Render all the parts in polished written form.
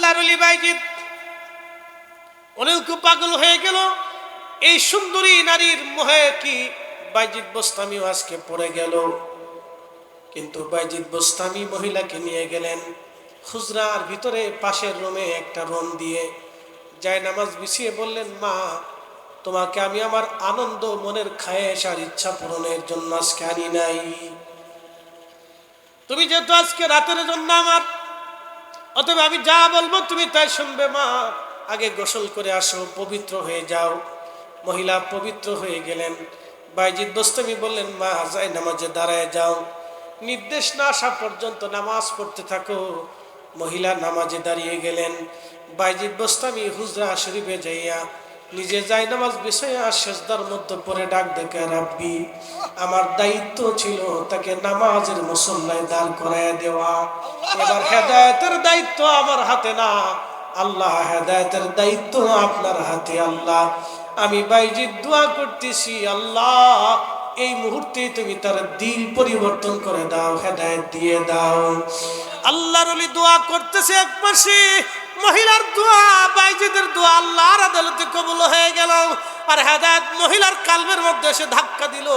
আল্লাহর ওলি বাইজিদ অনেক পাগল হয়ে গেল এই সুন্দরী নারীর মোহে। কি বাইজিদ বোস্তামিও আজকে পড়ে গেল। কিন্তু বাইজিদ বোস্তামি মহিলাকে নিয়ে গেলেন হুজরার ভিতরে, পাশের রুমে একটা রুম দিয়ে যায় নামাজ বিছিয়ে বললেন, মা তোমাকে আমি আমার আনন্দ, মনের খায়েশ আর ইচ্ছা পূরণের জন্য আজকে আনি নাই। তুমি যেহেতু আজকে রাতের জন্য আমার, অতএব আমি যা বলবো তুমি তাই শুনবে। মা আগে গোসল করে আসো, পবিত্র হয়ে যাও। মহিলা পবিত্র হয়ে গেলেন। বাইজিদ বোস্তামি বললেন, মা যাই নামাজে দাঁড়ায় যাও, নির্দেশ না আসা পর্যন্ত নামাজ পড়তে থাকো। মহিলা নামাজে দাঁড়িয়ে গেলেন। বাইজিদ বোস্তামি হুজরা শরীফে যাইয়া নিজে যাই নামাজ বিছাইয়া সেজদার মধ্যে পড়ে ডাক দেখে, রাব্বি আমার দায়িত্ব ছিল তাকে নামাজের মুসল্লায় দাঁড় করাইয়া দেওয়া, এবার হেদায়েতের দায়িত্ব আমার হাতে না আল্লাহ, হেদায়েতের দায়িত্ব আপনার হাতে আল্লাহ। আমি বাইজিদ দোয়া করতেছি, আল্লাহ এই মুহূর্তে তুমি তার দিল পরিবর্তন করে দাও, হেদায়েত দিয়ে দাও। আল্লাহর ওলি দোয়া করতেছে, এক পাশে মহিলার দোয়া, বাইজিদের দোয়া আল্লাহর আদালতে কবুল হয়ে গেল। আর হেদায়েত মহিলার কালবের মধ্যে এসে ধাক্কা দিল।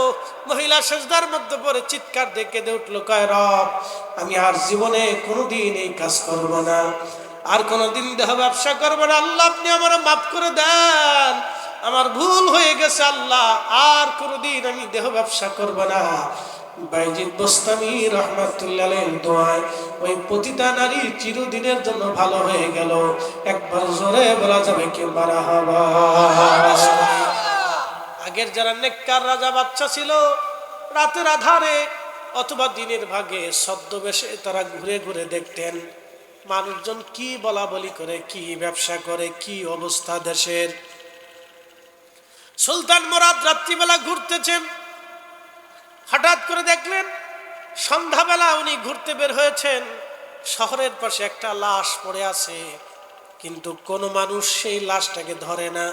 মহিলা সেজদার মধ্যে পড়ে চিৎকার দিয়ে কেঁদে উঠল, কয় রব আমি আর জীবনে কোনোদিন এই কাজ করব না, আর কোনোদিন দেহ ব্যবসা করবো না। আল্লাহ আপনি আমার মাফ করে দেন, আমার ভুল হয়ে গেছে আল্লাহ, আর কোনোদিন আমি দেহ ব্যবসা করব না। বাইজিদ বোস্তামি রাহমাতুল্লাহ আলাইহির দোয়ায় ওই পতিতা নারী চিরদিনের জন্য ভালো হয়ে গেল। একবার জোরে বলা যাবে কি মারহাবা। আগের যারা নেককার রাজা বাচ্চা ছিল, রাতের আধারে অথবা দিনের ভাগে ছদ্মবেশে তারা ঘুরে ঘুরে দেখতেন মানুষজন কি বলা বলি করে, কি ব্যবসা করে, কি অবস্থা দেশের। সুলতান মুরাদ রাত্রিবেলা ঘুরতেছেন, হঠাৎ করে দেখলেন সন্ধ্যাবেলা উনি ঘুরতে বের হয়েছেন, শহরের পাশে একটা লাশ পড়ে আছে, কিন্তু কোনো মানুষ সেই লাশটাকে ধরে না।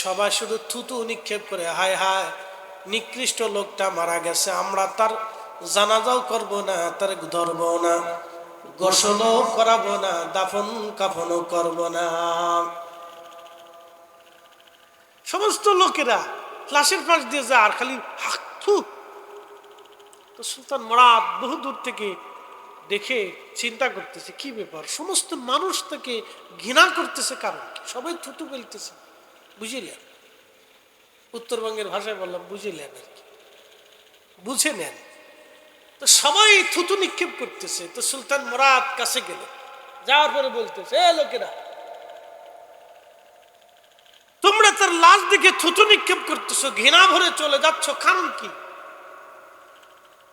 সবাই শুধু থুতু নিক্ষেপ করে, হায় হায় নিকৃষ্ট লোকটা মারা গেছে, আমরা তার জানাজাও করব না, তার ধরবো না, গোসলও করাবো না, দাফন কাফনও করব না। সমস্ত লোকেরা লাশের পাশ দিয়ে যায় আর খালি হাঁকথু। তো সুলতান মুরাদ বহু দূর থেকে দেখে চিন্তা করতেছে, কি ব্যাপার, সমস্ত মানুষ তাকে ঘৃণা করতেছে, কারণ কি? সবাই থুতু ফেলতেছে। বুঝিলেন? উত্তরবঙ্গের ভাষায় বললাম বুঝিলেন আর কি, বুঝে নেন। তো সবাই থুতু নিক্ষেপ করতেছে। তো সুলতান মুরাদ কাছে গেলে, যাওয়ার পরে বলতেছে, এ লোকেরা তোমরা তার লাশ দেখে থুতু নিক্ষেপ করতেছো, ঘৃণা ভরে চলে যাচ্ছ, কারণ কি?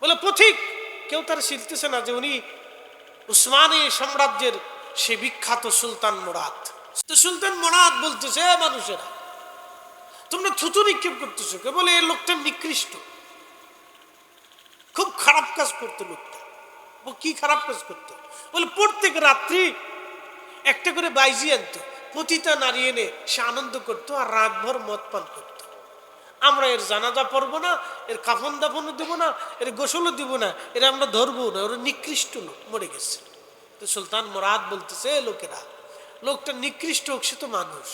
বলে পথিক কেউ তার শিখতেছে না যে উনি উসমানী সাম্রাজ্যের সে বিখ্যাত সুলতান মুরাদ। তো সুলতান মুরাদ বলতেছে, মানুষেরা তোমরা থুতু নিক্ষেপ করতেছো, কে বলে এই লোকটা নিকৃষ্ট, খুব খারাপ কাজ করতো লোকটা। কি খারাপ কাজ করতো? বলে প্রত্যেক রাত্রি একটা করে বাইজি আনতো, পতিতা নারী এনে সে আনন্দ করতো আর রাতভর মদ পান করতো। আমরা এর জানাজা পড়বো না, এর কাফন দাফনও দিব না, এর গোসলও দিব না, এর আমরা ধরবো না, ওরা নিকৃষ্ট লোক, মরে গেছে। তো সুলতান মুরাদ বলতেছে, লোকেরা লোকটা নিকৃষ্ট হোক, সে তো মানুষ,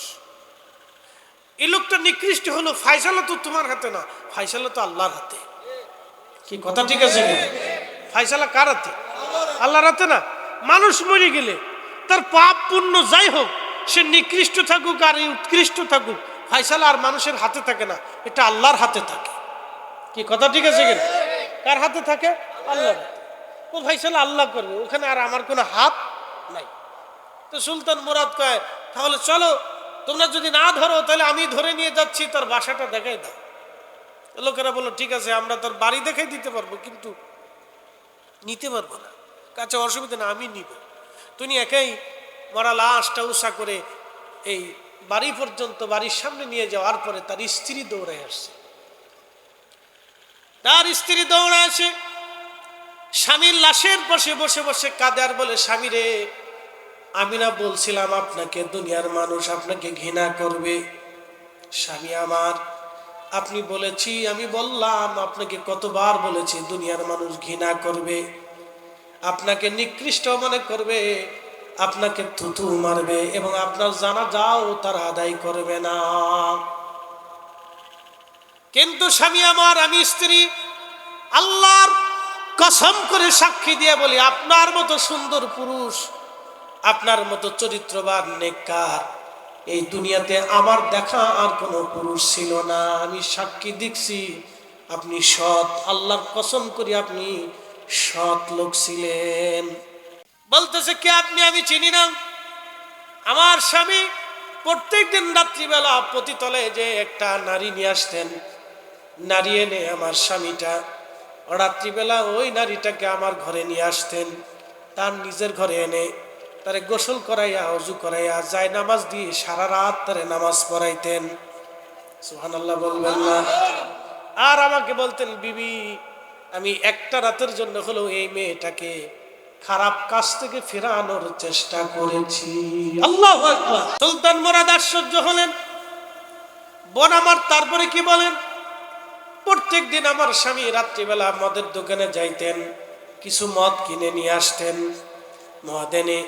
এই লোকটা নিকৃষ্ট হলো, ফায়সালা তো তোমার হাতে না, ফায়সালা তো আল্লাহর হাতে। কি কথা ঠিক আছে? ফায়সালা কার হাতে? আল্লাহর হাতে না। মানুষ মরে গেলে তার পাপ পুণ্য যাই হোক, সে নিকৃষ্ট থাকুক আর উৎকৃষ্ট থাকুক, ফায়সালা আর মানুষের হাতে থাকে না, এটা আল্লাহর হাতে থাকে। কি কথা ঠিক আছে? কার হাতে থাকে? আল্লাহর হাতে। ও ফায়সালা আল্লাহ করবে, ওখানে আর আমার কোনো হাত নাই। তো সুলতান মুরাদ কয়, তাহলে চলো, তোমরা যদি না ধরো তাহলে আমি ধরে নিয়ে যাচ্ছি, তার বাসাটা দেখাই দাও। লোকেরা বললো, ঠিক আছে, আমরা তার বাড়ি দেখাই দিতে পারবো, কিন্তু নিতে পারবো না। কাছে অসুবিধা না, আমি নিব। তুমি একাই মরা লাশটা উষা করে এই বাড়ি পর্যন্ত, বাড়ির সামনে নিয়ে যাওয়ার পরে তার স্ত্রী দৌড়ে আসছে। তার স্ত্রী দৌড়ে আসে, স্বামীর লাশের পাশে বসে বসে কাঁদে আর বলে, স্বামী রে, আমি না বলছিলাম আপনাকে দুনিয়ার মানুষ আপনাকে ঘৃণা করবে? স্বামী আমার, আপনি বলেছি, আমি বললাম আপনাকে, কতবার বলেছি দুনিয়ার মানুষ ঘৃণা করবে, আপনাকে নিকৃষ্ট মনে করবে, আপনাকে থুতু মারবে এবং আপনার জানাজাও তারা আদায় করবে না। কিন্তু স্বামী আমার, আমি স্ত্রী, আল্লাহর কসম করে সাক্ষী দিয়ে বলি, আপনার মতো সুন্দর পুরুষ, আপনার মতো চরিত্রবান নেককার এই দুনিয়াতে আমার দেখা আর কোনো পুরুষ ছিল না। আমি সাক্ষী দিচ্ছি আপনি সৎ, আল্লাহর কসম করি আপনি সৎ লোক ছিলেন। বলতেছে কে আপনি? আমি চিনি না। আমার স্বামী প্রত্যেকদিন রাত্রিবেলা পতিতলে যে একটা নারী নিয়ে আসতেন, নারী এনে আমার স্বামীটা রাত্রিবেলা ওই নারীটাকে আমার ঘরে নিয়ে আসতেন, তার নিজের ঘরে এনে তারে গোসল করাইয়া অজু করাইয়া যায় নামাজ দিয়ে সারা রাত তারে নামাজ পড়াইতেন। সুবহানাল্লাহ বলবেন না? আর আমাকে বলতেন, বিবি আমি একটা রাতের জন্য হলেও এই মেয়েটাকে খারাপ কাজ থেকে ফেরানোর চেষ্টা করেছি। আল্লাহু আকবার। সুলতান মুরাদ আশ্চর্য হলেন। বোন আমার তারপরে কি বলেন? প্রত্যেক দিন আমার স্বামী রাত্রিবেলা মদের দোকানে যাইতেন, কিছু মদ কিনে নিয়ে আসতেন, মদ এনে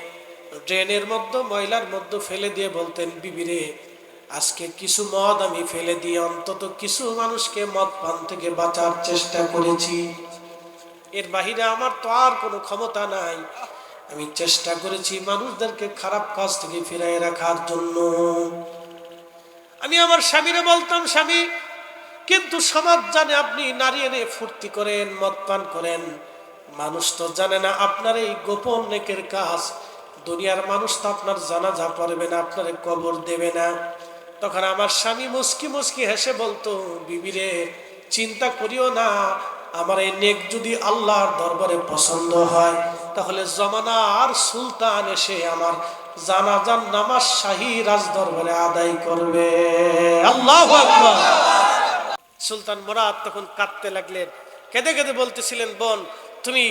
ড্রেনের মধ্যে ময়লার মধ্যে ফেলে দিয়ে বলতেন, বিবিরে আজকে কিছু মদ আমি ফেলে দিয়ে অন্তত কিছু মানুষকে মদ পান থেকে বাঁচার চেষ্টা করেছি, এর বাহিরে আমার তো আর কোনো ক্ষমতা নাই। আমি চেষ্টা করেছি মানুষদেরকে খারাপ কাজ থেকে ফিরাই রাখার জন্য। আমি আমার স্বামীরে বলতাম, স্বামী কিন্তু সমাজ জানে আপনি নারী এনে ফুর্তি করেন, মদ পান করেন, মানুষ তো জানে না আপনার এই গোপন নেকের কাজ। দুনিয়ার মানুষ তো আপনার জানাজা পড়বে না, আপনার কবর দেবে না। তখন আমার স্বামী মুস্কি মুস্কি হেসে বলতো, বিবিরে চিন্তা করিও না, আমার এই নেক যদি আল্লাহর দরবারে পছন্দ হয় তাহলে জমানার সুলতান এসে আমার জানাজার নামাজ শাহী রাজ দরবারে আদায় করবে। আল্লাহু আকবার। সুলতান মুরাদ তখন কাঁদতে লাগলেন, কেঁদে কেঁদে বলতেছিলেন, বোন তুমি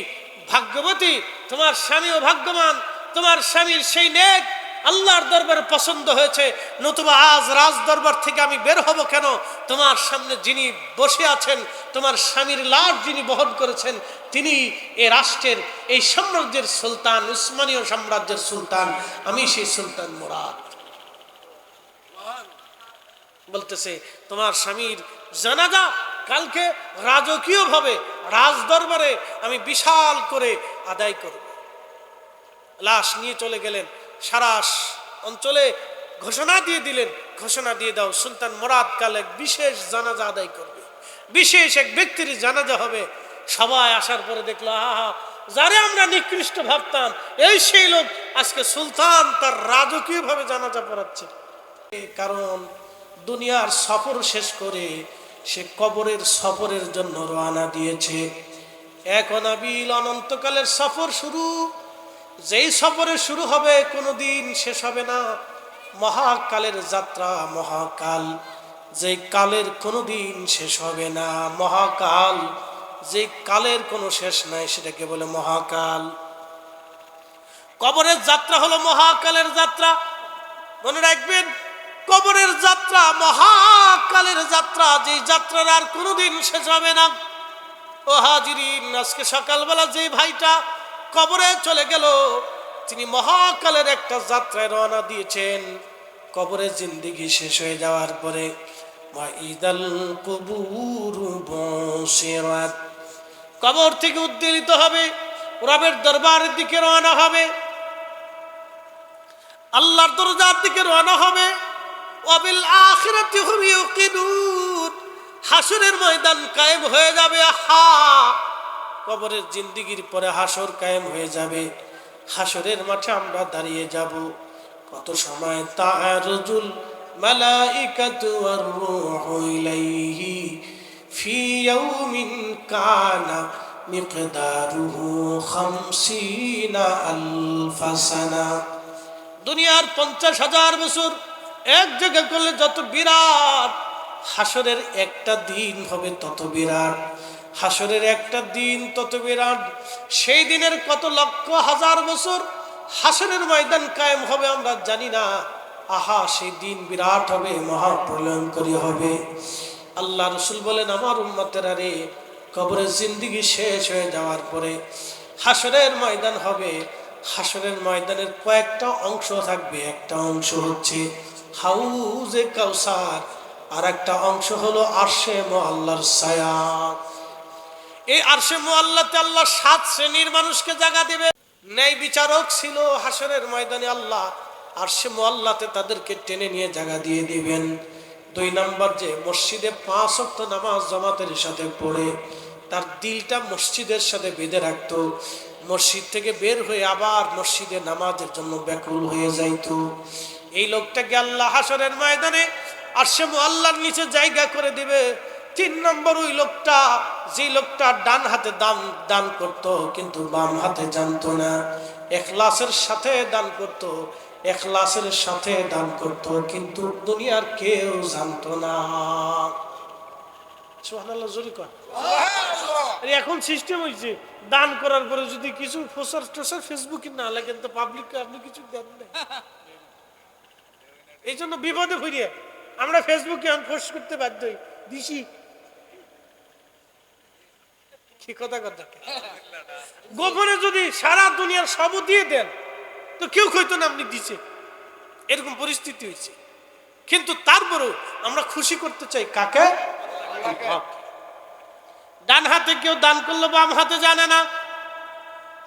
ভাগ্যবতী, তোমার স্বামীও ভাগ্যবান, তোমার স্বামীর সেই নেক আল্লাহর দরবারে পছন্দ হয়েছে, নতুবা আজ রাজ দরবার থেকে আমি বের হব কেন? তোমার সামনে যিনি বসে আছেন, তোমার স্বামীর লাশ যিনি বহন করেছেন, তিনি এ রাষ্ট্রের এই সাম্রাজ্যের সুলতান, উসমানীয় সাম্রাজ্যের সুলতান, আমি সেই সুলতান মুরাদ। বলতেছে তোমার স্বামীর জানাজা কালকে রাজকীয় ভাবে রাজ দরবারে আমি বিশাল করে আদায় করব। লাশ নিয়ে চলে গেলেন, সারা অঞ্চলে ঘোষণা দিয়ে দিলেন, ঘোষণা দিয়ে দাও সুলতান মুরাদ কাল এক বিশেষ জানাজা আদায় করবে, বিশেষ এক ব্যক্তির জানাজা হবে। সবাই আসার পরে দেখলো, আহা, যারে আমরা নিকৃষ্ট ভাবতাম এই সেই লোক আজকে সুলতান তার রাজকীয় ভাবে জানাজা পড়াচ্ছে। কারণ দুনিয়ার সফর শেষ করে সে কবরের সফরের জন্য রওনা দিয়েছে। এক অনাবিল অনন্তকালের সফর শুরু, যেই সফরে শুরু হবে কোনোদিন শেষ হবে না। মহাকালের যাত্রা, মহাকাল, যেই কালের কোনোদিন শেষ হবে না। মহাকাল, যেই কালের কোনো শেষ নাই, সেটাকে বলে মহাকাল। কবরের যাত্রা হলো মহাকালের যাত্রা। মনে রাখবেন, কবরের যাত্রা মহাকালের যাত্রা, যেই যাত্রার আর কোনোদিন শেষ হবে না। ও হাজিরিন, আজকে সকালবেলা যেই ভাইটা কবরে চলে গেল, তিনি মহাকালের একটা যাত্রায় রওনা দিয়েছেন। কবরে জিন্দেগি শেষ হয়ে যাওয়ার পরে ওয়াইদাল কুবুরু বুসিরাত, কবর থেকে উদ্বেলিত হবে, রবের দরবারের দিকে রওনা হবে, আল্লাহর দরজার দিকে রওনা হবে। ওয়াবিল আখিরাতি হুম ইউকিনুন, হাসরের ময়দান কায়েম হয়ে যাবে। আহা, কবরের জিন্দেগির পরে হাসর কায়েম হয়ে যাবে। হাসরের মাঠে আমরা দাঁড়িয়ে যাব। কত সময় তা'রুজুল মালাইকাতু ওয়ার রূহু ইলাইহি ফি ইয়াউমিন কানা মিকদারুহু 50 আলফ সানা। দুনিয়ার 50,000 বছর এক জায়গা করলে যত বিরাট, হাসরের একটা দিন হবে তত বিরাট। হাসরের একটা দিন তত বিরাট। সেই দিনের কত লক্ষ হাজার বছর হাসরের ময়দান কায়েম হবে আমরা জানি না। আহা, সেই দিন বিরাট হবে, মহাপ্রলয়ঙ্করী হবে। আল্লাহ রসুল বলেন, আমার উম্মতেরা রে, কবরের জিন্দেগি শেষ হয়ে যাওয়ার পরে হাসরের ময়দান হবে, হাসরের ময়দানের কয়েকটা অংশ থাকবে। একটা অংশ হচ্ছে হাউজে কাউসার, আর একটা অংশ হলো আরশে মুআল্লার ছায়া। এই আরশে মুআল্লাতে আল্লাহ 7 শ্রেণীর মানুষকে জায়গা দিবে। ন্যায় বিচারক ছিল হাসরের ময়দানে, আল্লাহ আরশে মুআল্লাতে তাদেরকে টেনে নিয়ে জায়গা দিয়ে দিবেন। 2 নাম্বার, যে মসজিদে 5 ওয়াক্ত নামাজ জামাতের সাথে পড়ে তার দিলটা মসজিদের সাথে বেঁধে রাখতো, মসজিদ থেকে বের হয়ে আবার মসজিদে নামাজের জন্য ব্যাকুল হয়ে যাইতো, এই লোকটাকে আল্লাহ হাসরের ময়দানে আরশে মুআল্লার নিচে জায়গা করে দিবে। 3 নম্বর, ওই লোকটা, যে লোকটা ডান হাতে দান করত কিন্তু বাম হাতে জানতো না, ইখলাসের সাথে দান করত, ইখলাসের সাথে দান করত, কিন্তু দুনিয়ার কেউ জানতো না। সুবহানাল্লাহ, জোরে কর সুবহানাল্লাহ। এখন সিস্টেম হইছে, দান করার পরে যদি কিছু প্রচার টোচার ফেসবুকে না লাগেন তো পাবলিককে আপনি কিছু দেন না। এই জন্য বিপদে পড়িয়ে আমরা ফেসবুকে পোস্ট করতে বাধ্য হই, দিছি কি কথা কথা। গোপনে যদি সারা দুনিয়ার সব দিয়ে দেন তো কেউ কইতো না আপনি দিছে, এরকম পরিস্থিতি হয়েছে। কিন্তু তারপরেও আমরা খুশি করতে চাই কাকে? ডান হাতে কেউ দান করলো, বাম হাতে জানে না।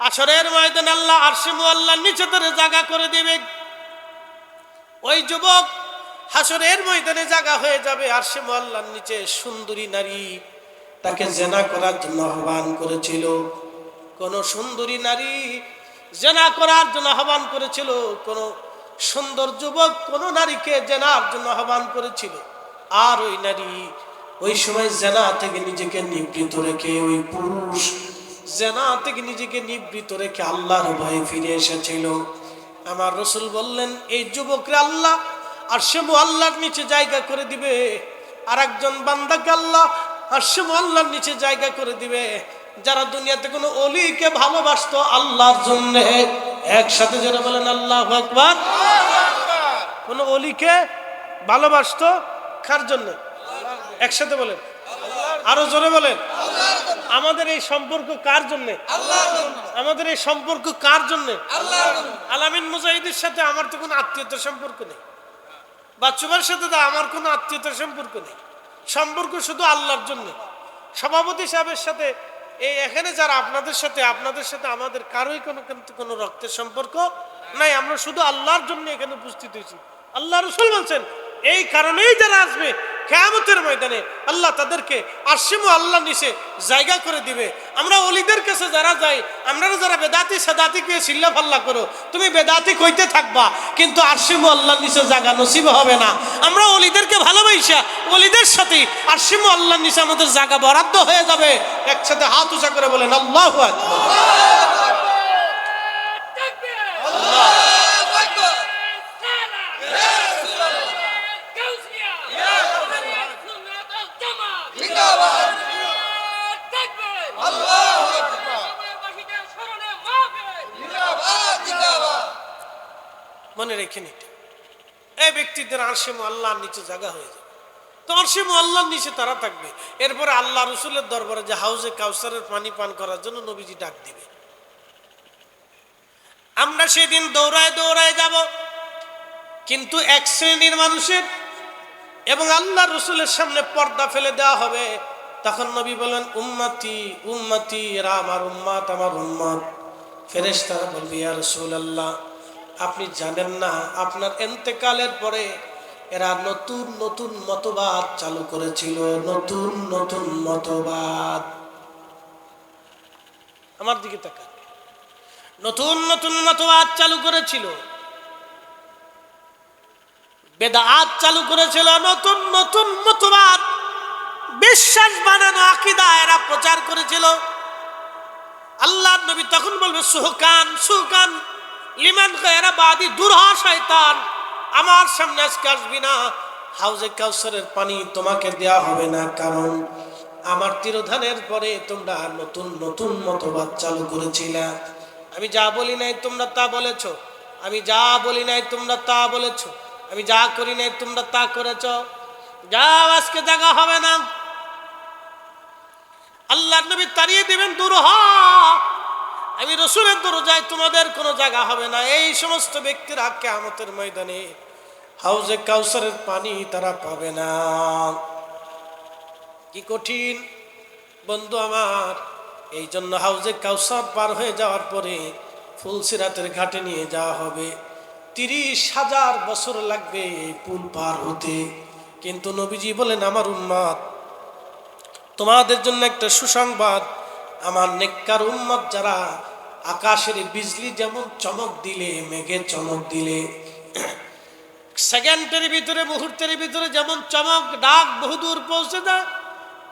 হাসরের ময়দানে আল্লাহ আরশে মুআল্লার নিচে ধরে জায়গা করে দিবে। ওই যুবক হাসরের ময়দানে জায়গা হয়ে যাবে আরশে মুআল্লার নিচে। সুন্দরী নারী তাকে জেনা করার জন্য আহ্বান করেছিল, কোন সুন্দরী নারী জেনা করার জন্য আহ্বান করেছিল, কোন সুন্দর যুবক কোন নারীকে জেনার জন্য আহ্বান করেছিল। আর ওই নারী ওই সময় জেনা থেকে নিজেকে নিবৃত রেখে, ওই পুরুষ জেনা থেকে নিজেকে নিবৃত রেখে আল্লাহর ভয়ে ফিরে এসেছিল। আমার রাসূল বললেন, এই যুবকরা আল্লাহ আরশে মুআল্লার নিচে জায়গা করে দিবে, আর একজন বান্দাকে আল্লাহ আরশে মুআল্লার নিচে জায়গা করে দিবে যারা দুনিয়াতে কোনো ওলিকে ভালোবাসতো আল্লাহর জন্য। একসাথে যারা বলেন আল্লাহু আকবার। কোন ওলিকে ভালোবাসতো কার জন্য? একসাথে বলেন, আরো জোরে বলেন। আমাদের এই সম্পর্ক কার জন্য? আমাদের এই সম্পর্ক কার জন্য? আলামিন মুজাহিদের সাথে আমার তো কোনো আত্মীয়তার সম্পর্ক নেই, বাচ্চুবার সাথে তো আমার কোনো আত্মীয়তার সম্পর্ক নেই, সম্পর্ক শুধু আল্লাহর জন্য। সভাপতি সাহেবের সাথে, এই এখানে যারা আপনাদের সাথে আমাদের কারোই কোনো রক্তের সম্পর্ক নাই, আমরা শুধু আল্লাহর জন্য এখানে উপস্থিত হয়েছি। আল্লাহ রাসূল বলছেন, এই কারণেই যারা আসবে কিয়ামতের ময়দানে আল্লাহ তাদেরকে আরশে মুআল্লার নিচে জায়গা করে দিবে। আমরা ওলিদের কাছে যারা যাই, আমরা যারা বেদাতি সাদাতিকে চিল্লা ফাল্লা করো, তুমি বেদাতি কইতে থাকবা কিন্তু আরশে মুআল্লার নিচে জায়গা নসিব হবে না। আমরা ওলিদেরকে ভালোবাসা ওলিদের সাথে আরশে মুআল্লার নিচে আমাদের জায়গা বরাদ্দ হয়ে যাবে। একসাথে হাত উঁচা করে বলেন আল্লাহু আকবার। মনে রেখে নিতে, এই ব্যক্তিদের আরশে মুআল্লার নিচে জায়গা হয়ে যাবে। তো আরশে মুআল্লার নিচে তারা থাকবে। এরপরে আল্লাহ রাসূলের দরবারে যে হাউজে কাউসারের পানি পান করার জন্য নবীজি ডাক দিবে। আমরা সেদিন দৌড়ায় দৌড়ায় যাব, কিন্তু এক শ্রেণীর মানুষের এবং আল্লাহ রাসূলের সামনে পর্দা ফেলে দেওয়া হবে। তখন নবী বলেন, উম্মতি উম্মতি, এরা আমার উম্মত, আমার উম্মত। ফেরেশতারা বলবে, ইয়া রাসূলুল্লাহ, আপনি জানেন না আপনার ইন্তেকালের পরে এরা নতুন নতুন মতবাদ চালু করেছিল, নতুন নতুন মতবাদ। আমার দিকে তাকান, নতুন নতুন মতবাদ চালু করেছিল, বেদাত চালু করেছিল, নতুন নতুন মতবাদ, বিশ্বাস বানানো আকীদা এরা প্রচার করেছিল। আল্লাহর নবী তখন বলবে, সুহকান সুহকান লিমান গায়রা বাদি, দূর হ শয়তান, আমার সামনে আজকে আসবি না, হাউজে কাউসারের পানি তোমাকে দেয়া হবে না, কারণ আমার তিরোধানের পরে তোমরা নতুন নতুন মতবাদ চালু করেছিলে। আমি যা বলি নাই তোমরা তা বলেছ, আমি যা বলি নাই তোমরা তা বলেছ, আমি যা করি নাই তোমরা তা করেছ, যাও আজকে জায়গা হবে না। আল্লাহর নবী তাড়িয়ে দিবেন, দূর হ। আমি রসুলের দরজায় তোমাদের কোনো জায়গা হবে না। এই সমস্ত ব্যক্তিরা কিয়ামতের ময়দানে হাউজে কাউসারের পানি তারা পাবে না। কি কঠিন বন্ধু আমার। এই জন্য হাউজে কাউসার পার হয়ে যাওয়ার পরে ফুলসিরাতের ঘাটে নিয়ে যাওয়া হবে। 30,000 বছর লাগবে এই পুল পার হতে। কিন্তু নবীজি বলেন, আমার উম্মত, তোমাদের জন্য একটা সুসংবাদ। আমার নেককার উম্মত যারা আকাশের বিজলি যেমন চমক দিলে, মেঘে চমক দিলে সেকেন্ডের ভিতরে, মুহূর্তের ভিতরে যেমন চমক ডাক বহুদূর পৌঁছে দেয়,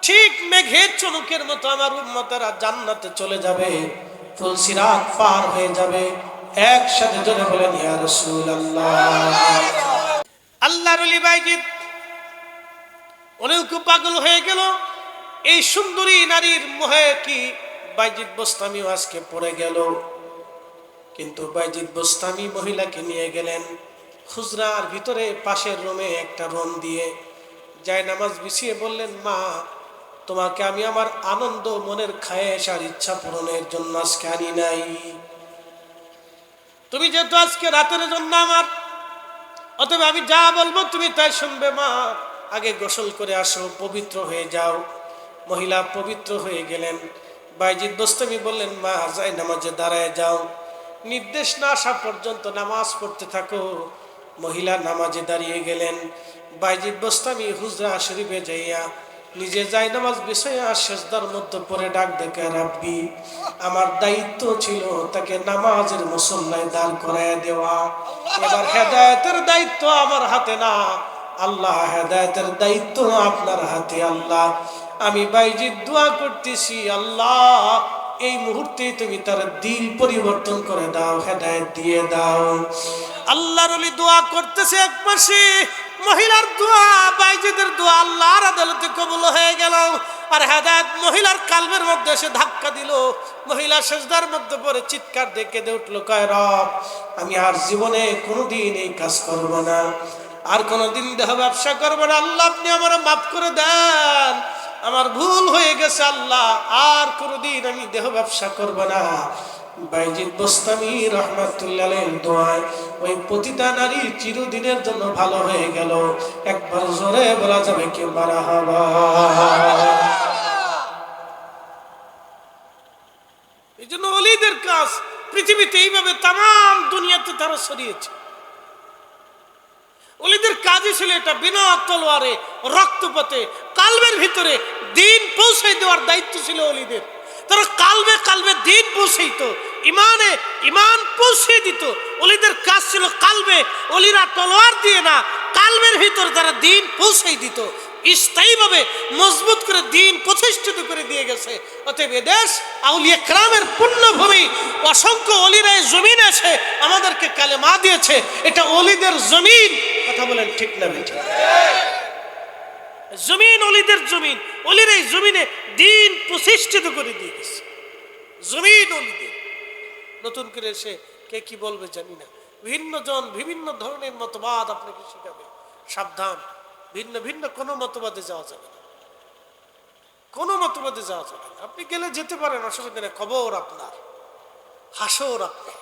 ঠিক মেঘের চমকের মতো আমার উম্মতেরা জান্নাতে চলে যাবে, ফুলসিরাত পার হয়ে যাবে। একসাথে জোরে বলেন ইয়া রাসূলুল্লাহ। আল্লাহর ওলি বাইজিদ অনেক পাগল হয়ে গেল এই সুন্দরী নারীর মোহে। কি বাইজিদ বোস্তামিও আজকে পড়ে গেল। কিন্তু বাইজিদ বোস্তামি মহিলাকে নিয়ে গেলেন হুজরার ভিতরে, পাশের রুমে একটা রুম দিয়ে যায় নামাজ বিছিয়ে বললেন, মা, তোমাকে আমি আমার আনন্দ, মনের খায়েশ আর ইচ্ছা পূরণের জন্য আজকে আনি নাই। তুমি যেহেতু আজকে রাতের জন্য আমার, অতএব আমি যা বলবো তুমি তাই শুনবে। মা, আগে গোসল করে আসো, পবিত্র হয়ে যাও। মহিলা পবিত্র হয়ে গেলেন। বাইজিদ বোস্তামি বললেন, মা, যাই নামাজে দাঁড়ায় যাও, নির্দেশ না আসা পর্যন্ত নামাজ পড়তে থাকো। মহিলা নামাজে দাঁড়িয়ে গেলেন। বাইজিদ বোস্তামি হুজরা শরীফে যাইয়া নিজে যাই নামাজ বিছাইয়া সেজদার মধ্যে পড়ে ডাক দেখে, রাব্বি, আমার দায়িত্ব ছিল তাকে নামাজের মুসল্লায় দাঁড় করায় দেওয়া। এবার হেদায়েতের দায়িত্ব আমার হাতে না, আল্লাহ, হেদায়েতের দায়িত্ব আপনার হাতে। আল্লাহ, আমি বাইজিদ দোয়া করতেছি, আল্লাহ, এই মুহূর্তে তুমি তার দিল পরিবর্তন করে দাও, হেদায়েত দিয়ে দাও। আল্লাহর ওলি দোয়া করতেছে এক পাশে, মহিলার দোয়া, বাইজিদের দোয়া আল্লাহর আদালতে কবুল হয়ে গেল। আর হেদায়েত মহিলার কালবের মধ্যে এসে ধাক্কা দিল। মহিলা সেজদার মধ্যে পড়ে চিৎকার দিয়ে কেঁদে উঠল, কয়, রব, আমি আর জীবনে কোনোদিন এই কাজ করব না, আর কোনোদিন দেহ ব্যবসা করবো না। আল্লাহ, আপনি আমার মাফ করে দেন, আমার ভুল হয়ে গেছে। আল্লাহ, আর কোনোদিন আমি দেহ ব্যবসা করব না। বাইজিদ বোস্তামি রাহমাতুল্লাহ আলাইহির দোয়ায় ওই পতিতা নারী চিরদিনের জন্য ভালো হয়ে গেল। একবার জোরে বলা যাবে কি মারহাবা। এই জন্য ওলিদের কাজ পৃথিবীতে এইভাবে তাম দুনিয়াতে তারা ছড়িয়েছে। ওলিদের কাজই ছিল এটা, বিনা তলোয়ারে, রক্তপাতে, কালবের ভিতরে দিন পৌঁছে দেওয়ার দায়িত্ব ছিল ওলিদের। তারা কালবে কালবে দিন পৌঁছাইতো, ইমানে ইমান পৌঁছে দিত। ওলিদের কাজ ছিল কালবে। ওলিরা তলোয়ার দিয়ে না, কালবের ভিতরে তারা দিন পৌঁছাই দিত, স্থায়ীভাবে মজবুত করে দিন প্রতিষ্ঠিত করে দিয়ে গেছে। অতএব এদেশ আউলিয়া কেরামের পুণ্যভূমি। অসংখ্য ওলিরা এই জমিন আছে, আমাদেরকে কালেমা দিয়েছে। এটা ওলিদের জমিন। কথা বলেন ঠিক না বেঠিক? জমিন ওলিদের জমিন। ওলিরা এই জমিনে দিন প্রতিষ্ঠিত করে দিয়ে গেছে। জমিন ওলিদের। নতুন করে এসে কে কি বলবে জানি না। ভিন্ন জন বিভিন্ন ধরনের মতবাদ আপনাকে শিখাবে। সাবধান, ভিন্ন ভিন্ন কোনো মতবাদে যাওয়া যাবে না, কোনো মতবাদে যাওয়া যাবে না। আপনি গেলে যেতে পারেন, অসুবিধা নেই। খবর আপনার, হাসর আপনার,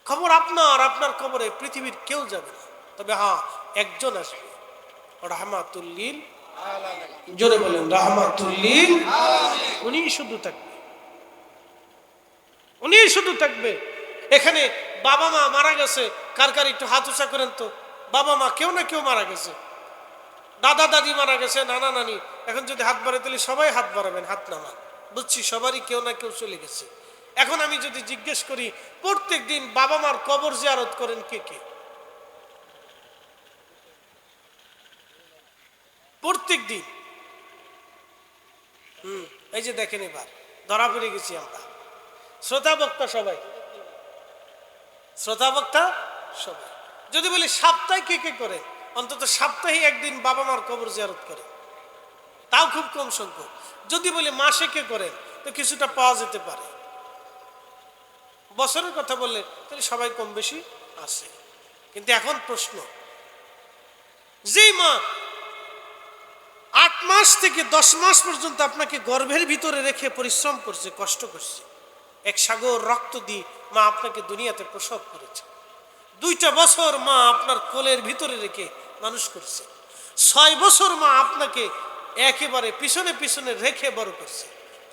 খবর আপনার। আপনার খবরে পৃথিবীর কেউ যাবে না, তবে হ্যাঁ, একজন আসবে, রাহমাতুল লিল আলামিন। জোরে বলেন রাহমাতুল লিল আলামিন। উনি শুধু থাকবে, উনি শুধু থাকবে। এখানে বাবা মা মারা গেছে, কার কার একটু হাত উঁচা করেন তো। বাবা মা কেউ না কেউ মারা গেছে, দাদা দাদি মারা গেছে, নানা নানি। এখন যদি হাত বাড়াতে দিলে সবাই হাত বাড়াবেন, হাত নামান। বুঝছি সবারই কেউ না কেউ চলে গেছে। এখন আমি যদি জিজ্ঞেস করি, প্রত্যেক দিন বাবা মার কবর জিয়ারত করেন কে কে? প্রত্যেক দিন। এই যে দেখেন, এবার ধরা পড়ে গেছি আমরা। শ্রোতা বক্তা সবাই, শ্রোতা বক্তা সবাই। যদি বলি সপ্তাহে কে কে করে, অন্তত সপ্তাহে একদিন বাবা মার কবর জিয়ারত করে, তাও খুব কম সংখ্যক। যদি বলি মাসে কে করেন, তো কিছুটা পাওয়া যেতে পারে। বছরের কথা বললে তাহলে সবাই কম বেশি আছে। কিন্তু এখন প্রশ্ন, যেই মা 8 মাস থেকে 10 মাস পর্যন্ত আপনাকে গর্ভের ভিতরে রেখে পরিশ্রম করছে, কষ্ট করছে, এক সাগর রক্ত দিয়ে মা আপনাকে দুনিয়াতে প্রসব করেছে। 2টা বছর মা আপনার কোলের ভিতরে রেখে মানুষ করছে। 6 বছর মা আপনাকে একেবারে পিছনে পিছনে রেখে বড় করছে।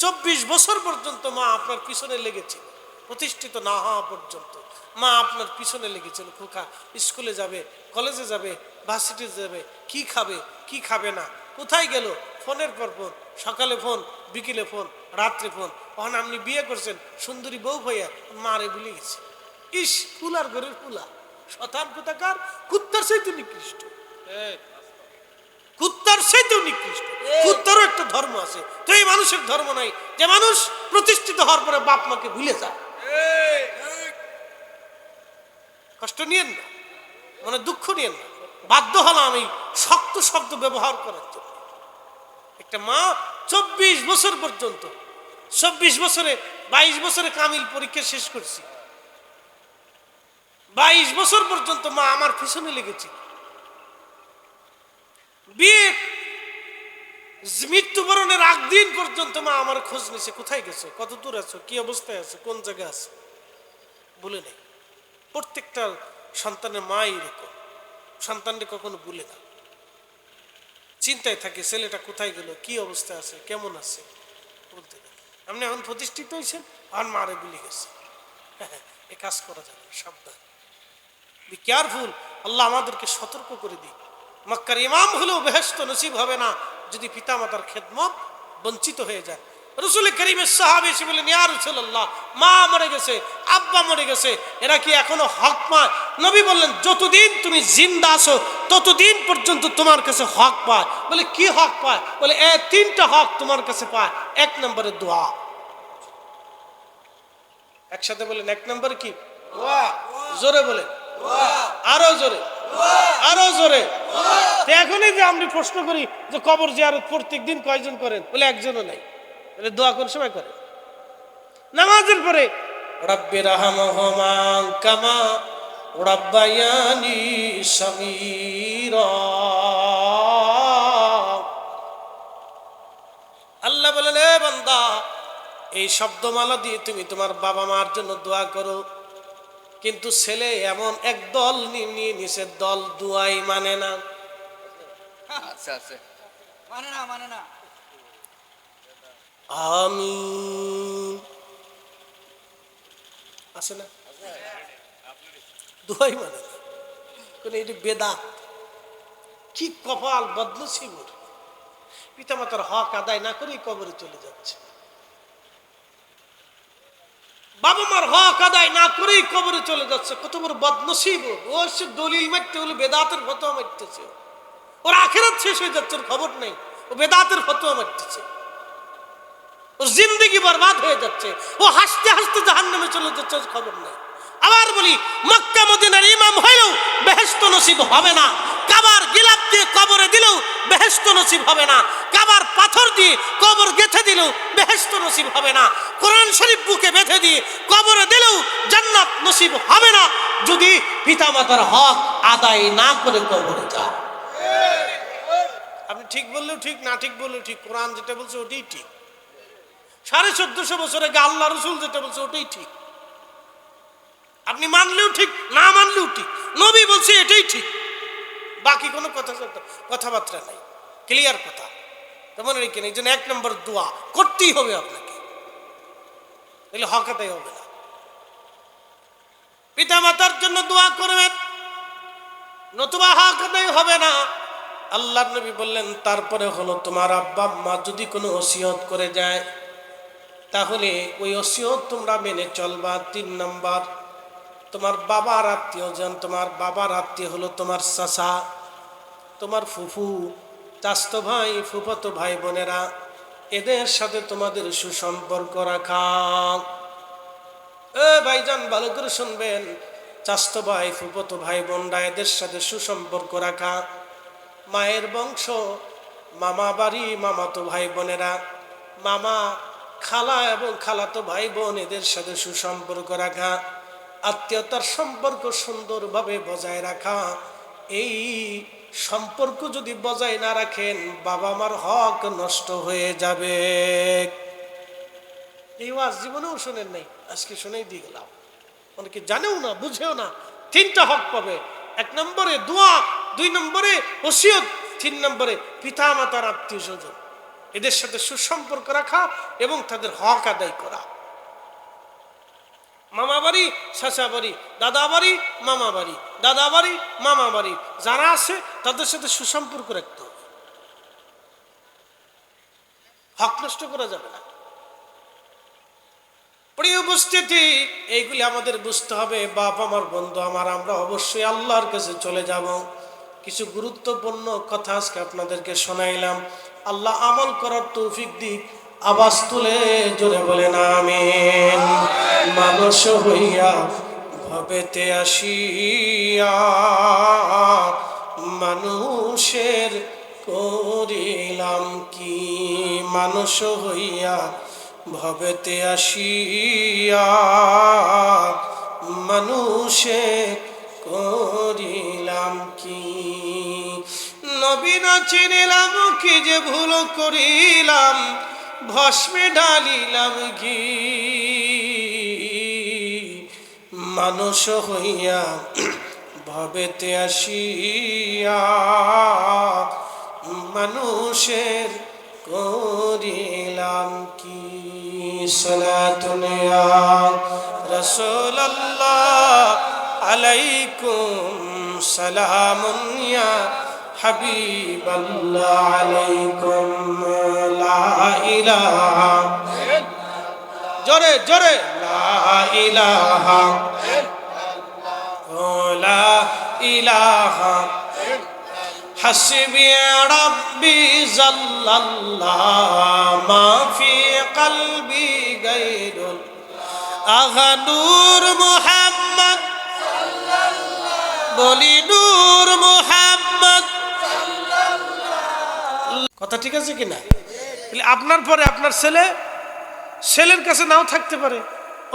24 বছর পর্যন্ত মা আপনার পিছনে লেগেছিল, প্রতিষ্ঠিত না হওয়া পর্যন্ত মা আপনার পিছনে লেগেছিল। খোকা স্কুলে যাবে, কলেজে যাবে, ভার্সিটিতে যাবে, কি খাবে কি খাবে না, কোথায় গেল, ফোনের পর ফোন, সকালে ফোন, বিকেলে ফোন, রাত্রে ফোন। তখন আপনি বিয়ে করছেন, সুন্দরী বউ ভাইয়া মারে ভুলে গেছে। ইস, ফুলার ঘরের ফুলা, শতান কোথাকার, কুত্তার চাইতে নিকৃষ্ট, কুত্তার চাইতেও নিকৃষ্ট। কুত্তারও একটা ধর্ম আছে, তো এই মানুষের ধর্ম নাই যে মানুষ প্রতিষ্ঠিত হওয়ার পরে বাপ মাকে ভুলে যায়। কষ্ট নিয়েন না, মানে দুঃখ নিয়েন না। বাধ্য হলাম আমি শক্ত শব্দ ব্যবহার করার জন্য। একটা মা 24 বছর পর্যন্ত, 24 বছরে 22 বছরে কামিল পরীক্ষা শেষ করছি, 22 বছর পর্যন্ত মা আমার পিছনে লেগেছে। বিয়ে মৃত্যুবরণের আগ দিন পর্যন্ত মা আমার খোঁজ নিছে, কোথায় গেছো, কত দূর আছো, কি অবস্থায় আছো, কোন জায়গায় আছো, বলে নেই। প্রত্যেকটা সন্তানের মা এরকম, সন্তানকে কখনো ভুলে না, চিন্তায় থাকে ছেলেটা কোথায় গেল, কি অবস্থায় আছে, কেমন আছে, বলতে না। আপনি এখন প্রতিষ্ঠিত হয়েছেন আর মারে ভুলে গেছে, এ কাজ করা যাবে না, সাবধান, বি কেয়ারফুল। আল্লাহ আমাদেরকে সতর্ক করে দিই। মক্কার ইমাম হলেও বেহেশত নসিব হবে না যদি পিতামাতার খেদমত বঞ্চিত হয়ে যায়। রসুল করিমের সাহাবী এসে বলেন, ইয়া রাসূলুল্লাহ, মা মরে গেছে, আব্বা মরে গেছে, এরা কি এখনো হক পায়? নবী বললেন, যতদিন তুমি জিন্দা আছো ততদিন পর্যন্ত তোমার কাছে হক পায়। বলে কি হক পায়? বলে 3টা হক তোমার কাছে পায়। 1 নম্বরে দোয়া। একসাথে বলেন, 1 নম্বর কি? দোয়া। জোরে বলেন, আরো জোরে, আরো জোরে। এখনই যে আমি প্রশ্ন করি যে কবর জিয়ারত প্রত্যেক দিন কয়জন করেন? বলে একজনও নাই। তাহলে দোয়া কোন সময় করে? নামাজের পরে, রব্বির রাহমহুমা কামা রাব্বায়ানি সগীরা। আল্লাহ বলেন, এ বান্দা, এই শব্দমালা দিয়ে তুমি তোমার বাবা মার জন্য দোয়া করো। কিন্তু ছেলে এমন এক দল নিয়ে নিচের দল দুয়াই মানে না। আচ্ছা আচ্ছা, মানে না আমিন আছে না, দুয়াই মানে না। কোন এটি বেদাত, কি কপাল বদনসিবর, পিতামাতার হক আদায় না করেই কবরে চলে যাচ্ছে। বাবা মার হক আদায় না করেই কবরে চলে যাচ্ছে, কত বড় বদনসিব। ও সে দলিল মারতে হলে বেদাতের ফতোয়া মারতেছে, ওর আখিরাত শেষ হয়ে যাচ্ছে, ওর খবর নেই, ও বেদাতের ফতোয়া মারতেছে, ওর জিন্দেগি বরবাদ হয়ে যাচ্ছে, ও হাসতে হাসতে জাহান্নামে চলে যাচ্ছে, ওর খবর নেই। আবার বলি, মক্কা মদিনার ইমাম হইলেও বেহেশত নসিব হবে না। কাবার গিলাপ দিয়ে কবরে দিলেও বেহেশত নসিব হবে না। কাবার পাথর দিয়ে কবর গেঁথে দিলেও বেহেশত নসিব হবে না। কোরআন শরীফ বুকে বেঁধে দিয়ে কবরে দিলেও জান্নাত নসিব হবে না যদি পিতামাতার হক আদায় না করে কবরে যায়। আপনি ঠিক বললেও ঠিক, না ঠিক বললেও ঠিক, কোরআন যেটা বলছে ওটাই ঠিক। 1450 বছর আগে আল্লাহ রসুল যেটা বলছে ওটাই ঠিক। আপনি মানলেও ঠিক, না মানলেও ঠিক, নবী বলছে এটাই ঠিক, বাকি কোনো কথাবার্তা নাই, ক্লিয়ার কথা। তেমন রেখে এই জন্য 1 নম্বর দোয়া করতেই হবে আপনাকে, তাহলে হক আদায় হবে না। পিতা মাতার জন্য দোয়া করবেন, নতুবা হক আদায় হবে না। আল্লাহর নবী বললেন, তারপরে হলো তোমার আব্বা আম্মা যদি কোনো ওসিয়ত করে যায় তাহলে ওই ওসিয়ত তোমরা মেনে চলবা। 3 নম্বর, তোমার বাবার আত্মীয়জন, তোমার বাবার আত্মীয় হলো তোমার চাচা, তোমার ফুফু, চাচতো ভাই, ফুফাতো ভাই বোনেরা, এদের সাথে তোমাদের সুসম্পর্ক রাখা। ভাইজান ভালো করে শুনবেন, চাচতো ভাই, ফুফাতো ভাই বোনরা, এদের সাথে সুসম্পর্ক রাখা। মায়ের বংশ, মামা বাড়ি, মামাতো ভাই বোনেরা, মামা, খালা এবং খালাতো ভাই বোন, এদের সাথে সুসম্পর্ক রাখা। আত্মীয়তার সম্পর্ক সুন্দরভাবে বজায় রাখা। এই সম্পর্ক যদি বজায় না রাখেন, বাবা মার হক নষ্ট হয়ে যাবে। এই ওয়াজ জীবনেও শোনেন নাই, আজকে শুনেই দিয়ে গেলাম। অনেকে জানেও না, বুঝেও না। 3টা হক পাবে। 1 নম্বরে দোয়া, 2 নম্বরে ওসিয়ত, 3 নম্বরে পিতা মাতার আত্মীয় স্বজন, এদের সাথে সুসম্পর্ক রাখা এবং তাদের হক আদায় করা। মামা বাড়ি, চাচা বাড়ি, দাদা বাড়ি, মামা বাড়ি, দাদা বাড়ি, মামা বাড়ি, যারা আছে তাদের সাথে সুসম্পর্ক রাখতে হবে। হক নষ্ট করা যাবে না। প্রিয় উপস্থিতি, এইগুলি আমাদের বুঝতে হবে। বাপ আমার, বন্ধু আমার, আমরা অবশ্যই আল্লাহর কাছে চলে যাব। কিছু গুরুত্বপূর্ণ কথা আজকে আপনাদেরকে শোনাইলাম। আল্লাহ আমল করার তৌফিক দিক। আওয়াজ তুলে জোরে বলেন আমিন। মানুষ হইয়া ভবেতে আসিয়া মানুষের করিলাম কি, মানুষ হইয়া ভবেতে আসিয়া মানুষে করিলাম কি, নবী না চিনিলাম কি যে ভুল করিলাম, ভস্মে ঢালিলাম ঘি, মানুষ হইয়া ভবেতে আসিয়া মানুষের করিলাম কি। সালাতুন ইয়া রাসূলুল্লাহ আলাইকুম সালামুন ইয়া হাবিবাল্লাহ আলাইকুম লা ইলাহা, জোরে জোরে, লা ইলাহা লা ইলাহা হাসবি রাব্বি জাল্লাল্লাহ মা ফি কলবি গায়রুল আগা নূর মুহাম্মদ সাল্লাল্লাহ, বলি নূর মুহাম্মদ সাল্লাল্লাহ। কথা ঠিক আছে কিনা? আপনার পরে আপনার ছেলের কাছে নাও থাকতে পারে,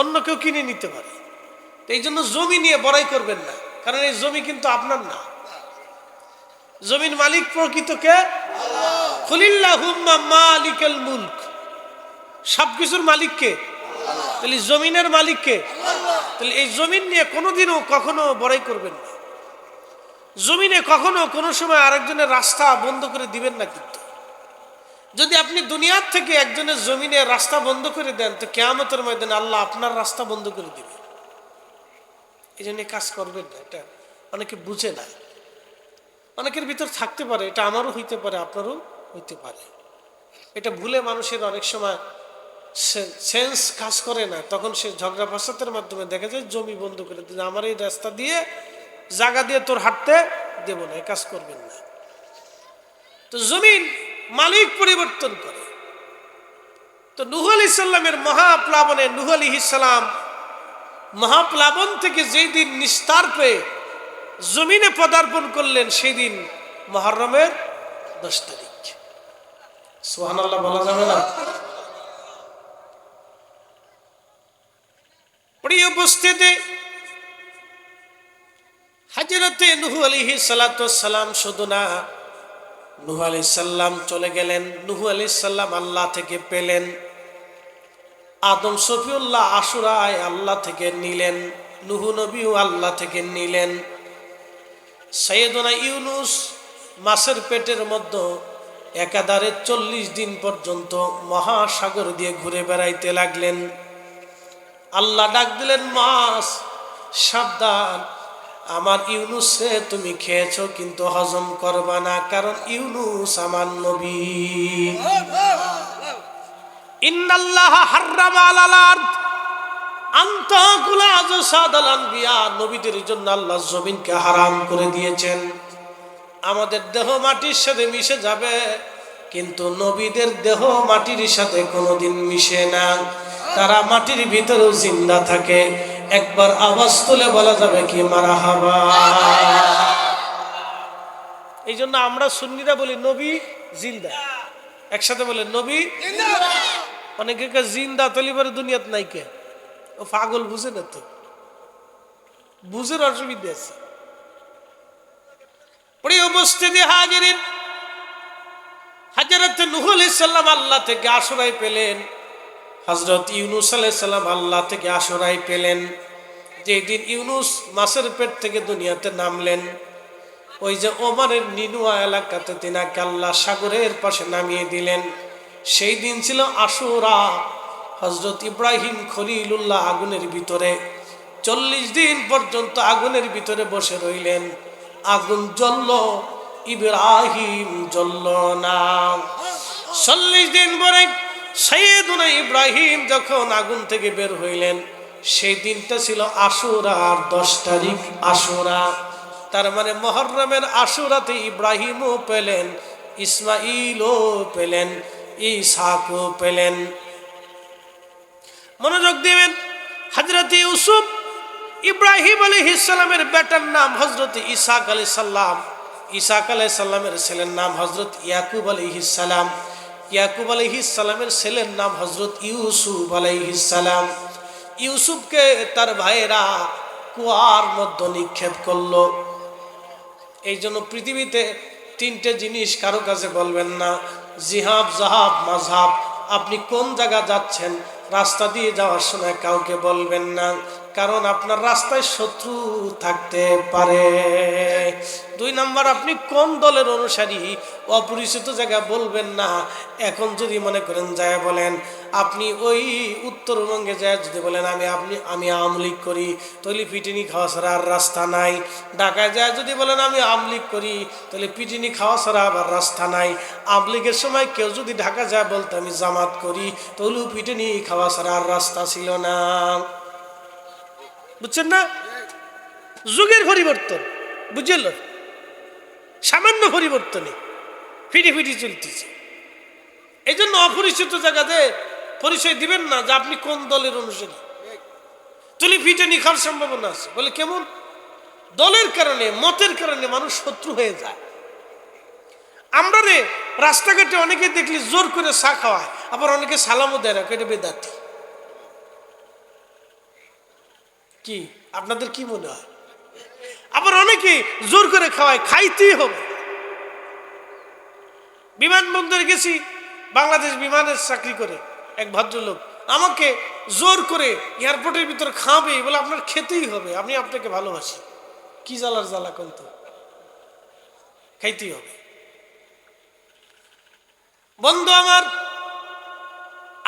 অন্য কেউ কিনে নিতে পারে। এই জন্য জমি নিয়ে বড়াই করবেন না, কারণ এই জমি কিন্তু আপনার না। জমির মালিক প্রকৃত কে? আল্লাহ। কুলিল্লাহুম্মা মালিকাল মুলক, সবকিছুর মালিক কে? আল্লাহ। তাহলে জমিনের মালিক কে? আল্লাহ। তাহলে এই জমিন নিয়ে কোনোদিনও কখনো বড়াই করবেন না। জমিনে কখনো কোনো সময় আরেকজনের রাস্তা বন্ধ করে দিবেন না। কিন্তু যদি আপনি দুনিয়ার থেকে একজনের জমিনে রাস্তা বন্ধ করে দেন, তো কিয়ামতের ময়দানে আল্লাহ আপনার রাস্তা বন্ধ করে দিবে। এই জন্য কাজ করবেন না। এটা অনেকে বুঝে না, অনেকের ভিতর থাকতে পারে, এটা আমারও হইতে পারে, আপনারও হইতে পারে। এটা ভুলে মানুষের অনেক সময় সেন্স কাজ করে না, তখন সে ঝগড়া ফাসাদের মাধ্যমে দেখা যায় জমি বন্ধ করে দিলে, আমার এই রাস্তা দিয়ে জায়গা দিয়ে তোর হাঁটতে দেব না। এই কাজ করবেন না। তো জমিন মালিক পরিবর্তন করে। তো নূহ আলাইহিস সালামের মহাপ্লাবনে নূহ আলাইহিস সালাম মহাপ্লাবন থেকে যেই দিন নিস্তার পেয়ে জমিনে পদার্পণ করলেন, সেই দিন মুহররমের 10 তারিখ। সুবহানাল্লাহ বলা যাবে না? প্রিয় উপস্থিতি, হযরতে নূহ আলাইহিস সালাতু ওয়াস সালাম শুধু না, নূহ আলাইহিস সালাম চলে গেলেন। নূহ আলাইহিস সালাম আল্লাহ থেকে পেলেন। আদম সফিউল্লাহ আশুরায় আল্লাহ থেকে নিলেন। নূহ নবীও আল্লাহ থেকে নিলেন। সাইয়েদনা ইউনুস মাছের পেটের মধ্যে একাধারে 40 দিন পর্যন্ত মহাসাগর দিয়ে ঘুরে বেড়াইতে লাগলেন। আল্লাহ ডাক দিলেন, মাছ সাবধান, আমার ইউনুসে তুমি খেয়েছো কিন্তু হজম করবা না, কারণ ইউনুস আমার নবী। ইন্নাল্লাহা হাররামা আলাল আরদ আন তাকুলা আজসাদাল আনবিয়া, নবীদের জন্য আল্লাহ জমিনকে হারাম করে দিয়েছেন। আমাদের দেহ মাটির সাথে মিশে যাবে, কিন্তু নবীদের দেহ মাটির সাথে কোনোদিন মিশে না। তারা মাটির ভিতরেও জিন্দা থাকে। একবার আওয়াজ তুলে বলা যাবে কি মারহাবা? এই জন্য আমরা সুন্নিরা বলি নবী জিন্দা। একসাথে বলে নবী জিন্দাবাদ। অনেকে জিন্দা তলিবারে দুনিয়াত নাই কে, ও পাগল, বুঝে না তো, বুঝের অসুবিধা আছে। প্রিয় উপস্থিতি হাজিরিন, হযরত নূহ আলাইহিস সালাম আল্লাহ থেকে আশ্রয় পেলেন। হযরত ইউনূস আলাইহিস সালাম আল্লাহ থেকে আশুরায় পেলেন। যেদিন ইউনূস মাছের পেট থেকে দুনিয়াতে নামলেন, ওই যে ওমানের নিনুয়া এলাকাতে তিনাকে আল্লাহ সাগরের পাশে নামিয়ে দিলেন, সেই দিন ছিল আশুরা। হযরত ইব্রাহিম খলিলুল্লাহ আগুনের ভিতরে 40 দিন পর্যন্ত আগুনের ভিতরে বসে রইলেন। আগুন জ্বলল, ইব্রাহিম জ্বলল না। 40 দিন পরে সাইয়েদুনা ইব্রাহিম যখন আগুন থেকে বের হইলেন, সেই দিনটা ছিল আশুরার 10 তারিখ আশুরা। তার মানে মুহররমের আশুরাতে ইব্রাহিমও পেলেন, ইসমাইলও পেলেন, ইসহাকও পেলেন। মনোযোগ দিবেন, হযরত ইউসুফ ইব্রাহিম আলাইহিস সালামের বেটার নাম হযরত ইসহাক আলাইহিস সালাম। ইসহাক আলাইহিস সালামের ছেলের নাম হযরত ইয়াকুব আলাইহিস সালাম। ইয়াকুব আলাইহিস সালামের ছেলের নাম হযরত ইউসুফ আলাইহিস সালাম। ইউসুফকে তার ভাইয়েরা কুয়ার মধ্যে নিক্ষেপ করলো। এই জন্য পৃথিবীতে 3টে জিনিস কারো কাছে বলবেন না, জিহাব, জাহাব, মাযহাব। আপনি কোন জায়গা যাচ্ছেন, রাস্তা দিয়ে যাওয়ার সময় কাউকে বলবেন না, কারণ আপনার রাস্তায় শত্রু থাকতে পারে। 2 নাম্বার, আপনি কোন দলের অনুসারী, অপরিচিত জায়গা বলবেন না। এখন যদি মনে করেন যায় বলেন, আপনি ওই উত্তরবঙ্গে যায় যদি বলেন আমি আওয়ামী লীগ করি, তাহলে পিটিনি খাওয়া ছাড়া আর রাস্তা নাই। ঢাকায় যায় যদি বলেন আমি আওয়ামী লীগ করি, তাহলে পিটিনি খাওয়া ছাড়া আবার রাস্তা নাই। আওয়ামী লীগের সময় কেউ যদি ঢাকা যায় বলতে আমি জামাত করি, তাহলেও পিটিনি খাওয়া ছাড়া আর রাস্তা ছিল না। বুঝছেন না? যুগের পরিবর্তন, বুঝল? সামান্য পরিবর্তনে ফিটি চলতেছে। এই জন্য অপরিচিত জায়গাতে পরিচয় দিবেন না যে আপনি কোন দলের অনুসারী। তুলি ফিটেনি খাওয়ার সম্ভাবনা আছে। বলে কেমন? দলের কারণে, মতের কারণে মানুষ শত্রু হয়ে যায়। আমরা রে রাস্তাঘাটে অনেকে দেখলি জোর করে চা খাওয়ায়, আবার অনেকে সালামও দেয় না, এটা বেদাতি। কি আপনাদের কি মনে হয়? আবার অনেকে জোর করে খাওয়ায়, খাইতেই হবে। বিমানবন্দরে গেছি, বাংলাদেশ বিমানের চাকরি করে এক ভদ্রলোক আমাকে জোর করে এয়ারপোর্টের ভিতর খাওয়াবে, বলে আপনার খেতেই হবে, আমি আপনাকে ভালোবাসি। কি জ্বালার জ্বালা, কিন্তু খাইতেই হবে। বন্ধু আমার,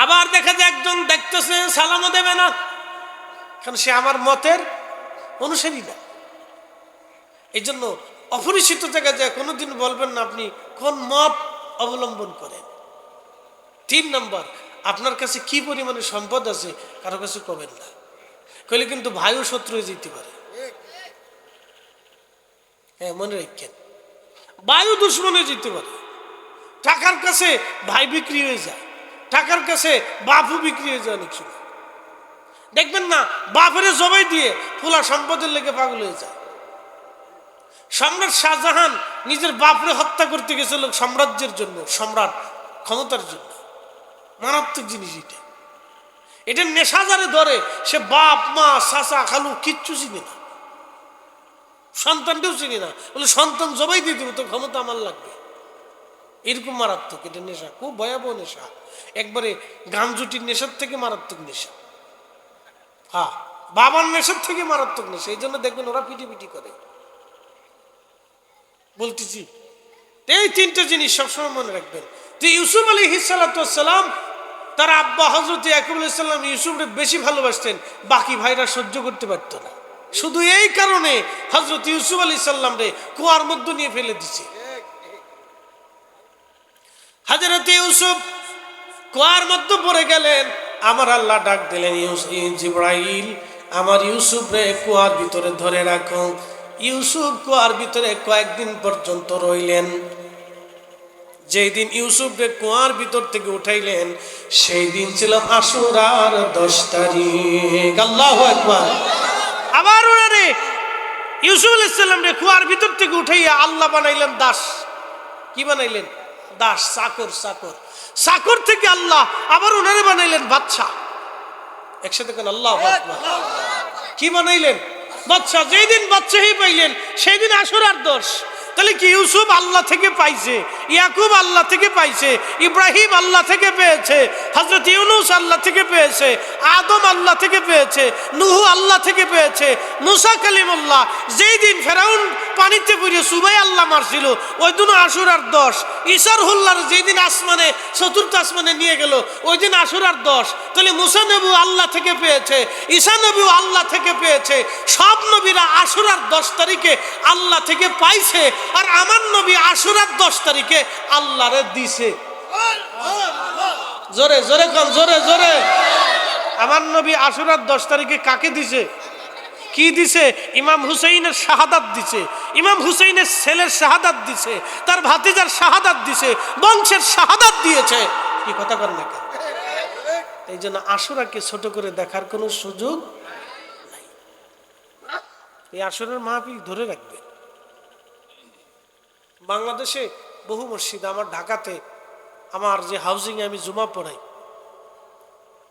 আবার দেখা যায় একজন দেখতেছে সালামও দেবে না, কারণ সে আমার মতের অনুসারী না। এই জন্য অপরিচিত জায়গায় যায় কোনোদিন বলবেন না আপনি কোন মত অবলম্বন করেন। 3 নম্বর, আপনার কাছে কি পরিমাণে সম্পদ আছে কারো কাছে কবেন না, কইলে কিন্তু ভাইও শত্রু হয়ে যেতে পারে। হ্যাঁ, মনে রাখেন, ভাইও দুশ্মন হয়ে যেতে পারে। টাকার কাছে ভাই বিক্রি হয়ে যায়, টাকার কাছে বাপও বিক্রি হয়ে যায়। অনেক সময় দেখবেন না, বাপের জবাই দিয়ে ফুলা সম্পদের লেগে পাগল হয়ে যায়। সম্রাট শাহজাহান নিজের বাপরে হত্যা করতে গেছিল সাম্রাজ্যের জন্য, সম্রাট ক্ষমতার জন্য। মারাত্মক জিনিস এটা। এটা নেশা যারে ধরে, সে বাপ, মা, চাচা, খালু কিচ্ছু চিনি না, সন্তানটাও চিনি না, বলে সন্তান জবাই দিয়ে দিব তো ক্ষমতা আমার লাগবে। এরকম মারাত্মক এটা নেশা, খুব ভয়াবহ নেশা। একবারে গাঞ্জুটির নেশার থেকে মারাত্মক নেশা। হ্যাঁ, বাবার নেশার থেকে মারাত্মক নেশা। এই জন্য দেখবেন ওরা পিটি করে। বলতেছি এই 3টে জিনিস সবসময় মনে রাখবেন। তো ইউসুফ আলাইহিস সালাম, তার আব্বা হযরত ইয়াকুব আলাইহিস সালাম ইউসুফকে বেশি ভালোবাসতেন, বাকি ভাইরা সহ্য করতে পারত না। শুধু এই কারণে হযরত ইউসুফ আলাইহিস সালাম রে কুয়ার মধ্যে নিয়ে ফেলে দিছে। হযরত ইউসুফ কুয়ার মধ্যে পড়ে গেলেন, আমার আল্লাহ ডাক দিলেন, জিবরাইল আমার ইউসুফ রে কুয়ার ভিতরে ধরে রাখো। ইউসুফ কুয়ার ভিতরে কয়েকদিন পর্যন্ত রইলেন। যেই দিন ইউসুফকে কুয়ার ভিতর থেকে উঠাইলেন, সেই দিন ছিল আশুরার 10 তারিখ। আল্লাহু আকবার। আবার ওনারে ইউসুফ আলাইহিস সালাম রে কুয়ার ভিতর থেকে উঠাইয়া আল্লাহ বানাইলেন দাস। কি বানাইলেন? দাস, চাকর। চাকর থেকে আল্লাহ আবার ওনারে বানাইলেন বাদশা। একসাথে কেন? আল্লাহু আকবার। কি বানাইলেন? বাদশা। যেই দিন বাদশাহী পাইলেন সেই দিন আশুরার 10। তাহলে কি ইউসুফ আল্লাহ থেকে পাইছে, ইয়াকুব আল্লাহ থেকে পাইছে, ইব্রাহিম আল্লাহ থেকে পেয়েছে, হযরত ইউনূস আল্লাহ থেকে পেয়েছে, আদম আল্লাহ থেকে পেয়েছে, নূহ আল্লাহ থেকে পেয়েছে, মুসা কালিমুল্লাহ। যেই দিন ফেরাউন পানিতে পড়ে সুবাই আল্লাহ মারছিল ওই দিন আশুরার 10, ঈসার হুল্লার যেই দিন আসমানে চতুর্থ আসমানে নিয়ে গেল ওই দিন আশুরার 10। তাহলে মুসা নবী আল্লাহ থেকে পেয়েছে, ঈসা নবীও আল্লাহ থেকে পেয়েছে, সব নবীরা আশুরার 10 তারিখে আল্লাহ থেকে পাইছে। আর আমার নবী আশুরার 10 তারিখে আল্লাহরে দিছে। জোরে জোরে কম, জোরে জোরে। আমার নবী আশুরার 10 তারিখে কাকে দিছে? কি দিছে? ইমাম হুসাইনের শাহাদাত দিছে, ইমাম হুসাইনের ছেলের শাহাদাত দিছে, তার ভাতিজার শাহাদাত দিছে, বংশের শাহাদাত দিয়েছে। কি কথা বল না? এই জন্য আশুরাকে ছোট করে দেখার কোনো সুযোগ নাই। এই আশুরার মাহফিল ধরে রাখবে। বাংলাদেশে বহু মসজিদ, আমার ঢাকাতে আমার যে হাউজিংয়ে আমি জুমা পড়াই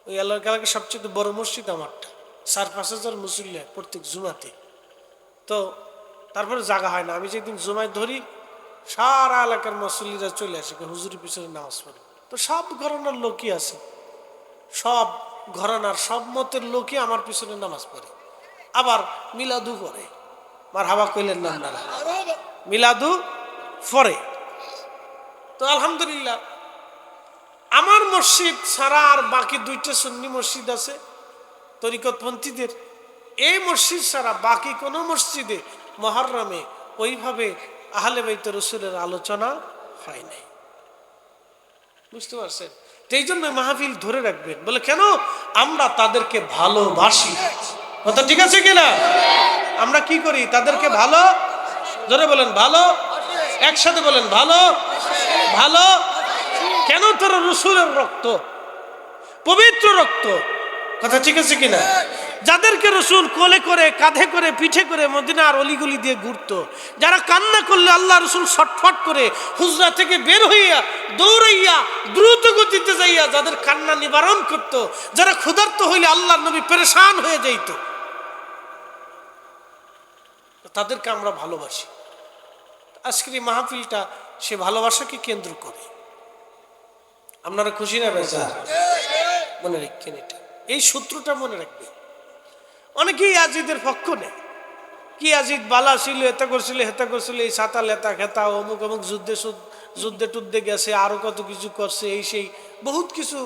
ওই এলাকার সবচেয়ে বড় মসজিদ আমারটা, 4-5 হাজার মুসল্লি প্রত্যেক জুমাতে। তো তারপরে জায়গা হয় না, আমি যেদিন জুমায় ধরি সারা এলাকার মুসল্লিরা চলে আসে হুজুরের পিছনে নামাজ পড়ে। তো সব ঘরানার লোকই আছে, সব ঘরানার সব মতের লোকই আমার পিছনে নামাজ পড়ে, আবার মিলাদু পড়ে। মারহাবা কইলেন না আপনারা? মিলাদু পড়ে। তো আলহামদুলিল্লাহ আমার মসজিদ ছাড়া আর বাকি 2টা সুন্নি মসজিদ আছে তরিকতপন্থীদের। এই মসজিদ ছাড়া বাকি কোনো মসজিদে মুহররমে ওইভাবে আহলে বাইত রাসূলের আলোচনা হয় নাই। বুঝতে পারছেন? এই জন্য মাহফিল ধরে রাখবেন। বলে কেন? আমরা তাদেরকে ভালোবাসি। কথা ঠিক আছে কিনা? আমরা কি করি? তাদেরকে ভালো, জোরে বলেন ভালো, একসাথে বলেন ভালো, ভালো। কেন? তারা রাসূলের রক্ত, পবিত্র রক্ত। কথা ঠিক আছে কিনা? যাদেরকে রাসূল কোলে করে, কাঁধে করে, পিঠে করে মদিনার অলিগলি দিয়ে ঘুরতো, যারা কান্না করলে আল্লাহ রাসূল ছটফট করে হুজরা থেকে বের হইয়া দৌড়াইয়া দ্রুত গতিতে যাইয়া যাদের কান্না নিবারণ করত, যারা ক্ষুধার্ত হইলে আল্লাহর নবী পেরেশান হয়ে যাইত, তাদেরকে আমরা ভালোবাসি। আজকের এই মাহফিলটা সে ভালোবাসাকে কেন্দ্র করে। আপনারা খুশি না বেজার? মনে রাখবেন এটা, এই সূত্রটা মনে রাখবেন। অনেকেই আজিদের পক্ষ নেই, কি আজিদ বালা ছিল, এটা করছিল, হেতা করছিল, এই সাতা লেতা খেতা, অমুক অমুক যুদ্ধে টুদ্ধে গেছে, আরো কত কিছু করছে, এই সেই বহুত কিছু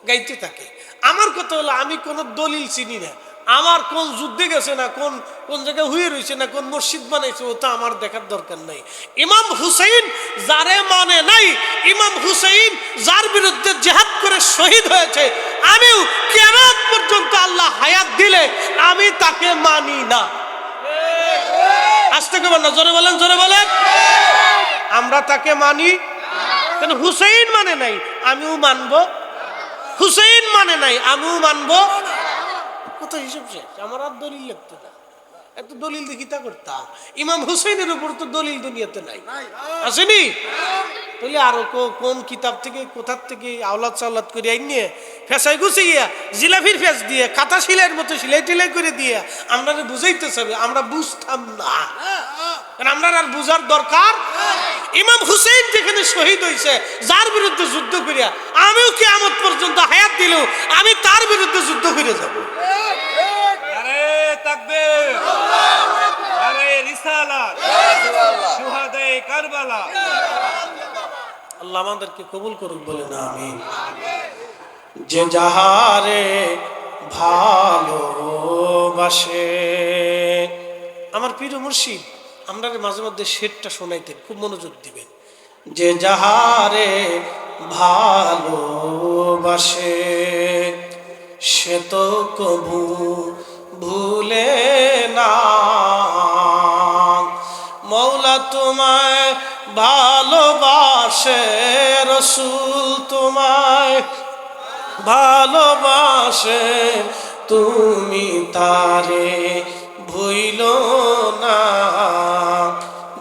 গাইতে থাকে। আমার কথা হলো আমি কোন দলিল চিনি না, আমার কোন যুদ্ধে গেছে না, কোন কোন জায়গায় হয়ে রয়েছে না, কোন মসজিদ বানাইছে, ওটা আমার দেখার দরকার নাই। ইমাম হুসাইন যারে মানে নাই, ইমাম হুসাইন যার বিরুদ্ধে জিহাদ করে শহীদ হয়েছে, আমিও কিয়ামত পর্যন্ত আল্লাহ হায়াত দিলে আমি তাকে মানি না। আস্তে করে না, জোরে বলেন, জোরে বলেন। আমরা তাকে মানি কেন? হুসাইন মানে নাই, আমিও মানবো। হুসাইন মানে নাই, আমিও মানবো। কথা হিসাব শেষ। আমার আর দলিল লাগতো না, এত দলিল দেখি তা করতাম। ইমাম হুসাইনের উপর তো দলিল দুনিয়াতে নাই, আসেনি? তাহলে আরো কোন কিতাব থেকে কোথার থেকে আওলাদ সাওলাদ করে আইনিয়ে ফেসাই গুছিয়ে জিলাফির ফেস দিয়ে কাঁথা সিলাইয়ের মতো সিলাই টিলাই করে দিয়ে আমরা বুঝাইতে চাবে, আমরা বুঝতাম না। কারণ আমরা আর বুঝার দরকার। ইমাম হুসাইন যেখানে শহীদ হয়েছে, যার বিরুদ্ধে যুদ্ধ করিয়া আমিও কিয়ামত পর্যন্ত হায়াত দিলেও আমি তার বিরুদ্ধে যুদ্ধ করে যাব। নারে তাকবীর, নারে রিসালাত, শুহাদায়ে কারবালা। আল্লাহ আমাদেরকে কবুল করুক, বলেন আমিন। যে যাহারে ভালোবাসে, আমার প্রিয় মুর্শিদ আমরা মাঝে মধ্যে শেরটা শোনাইতেন, খুব মনোযোগ দিবেন। যে যাহারে ভালোবাসে সে তো কবু ভুলে না। মৌলা তোমায় ভালোবাসে, রসুল তোমায় ভালোবাসে, তুমি তারে ভুইল না।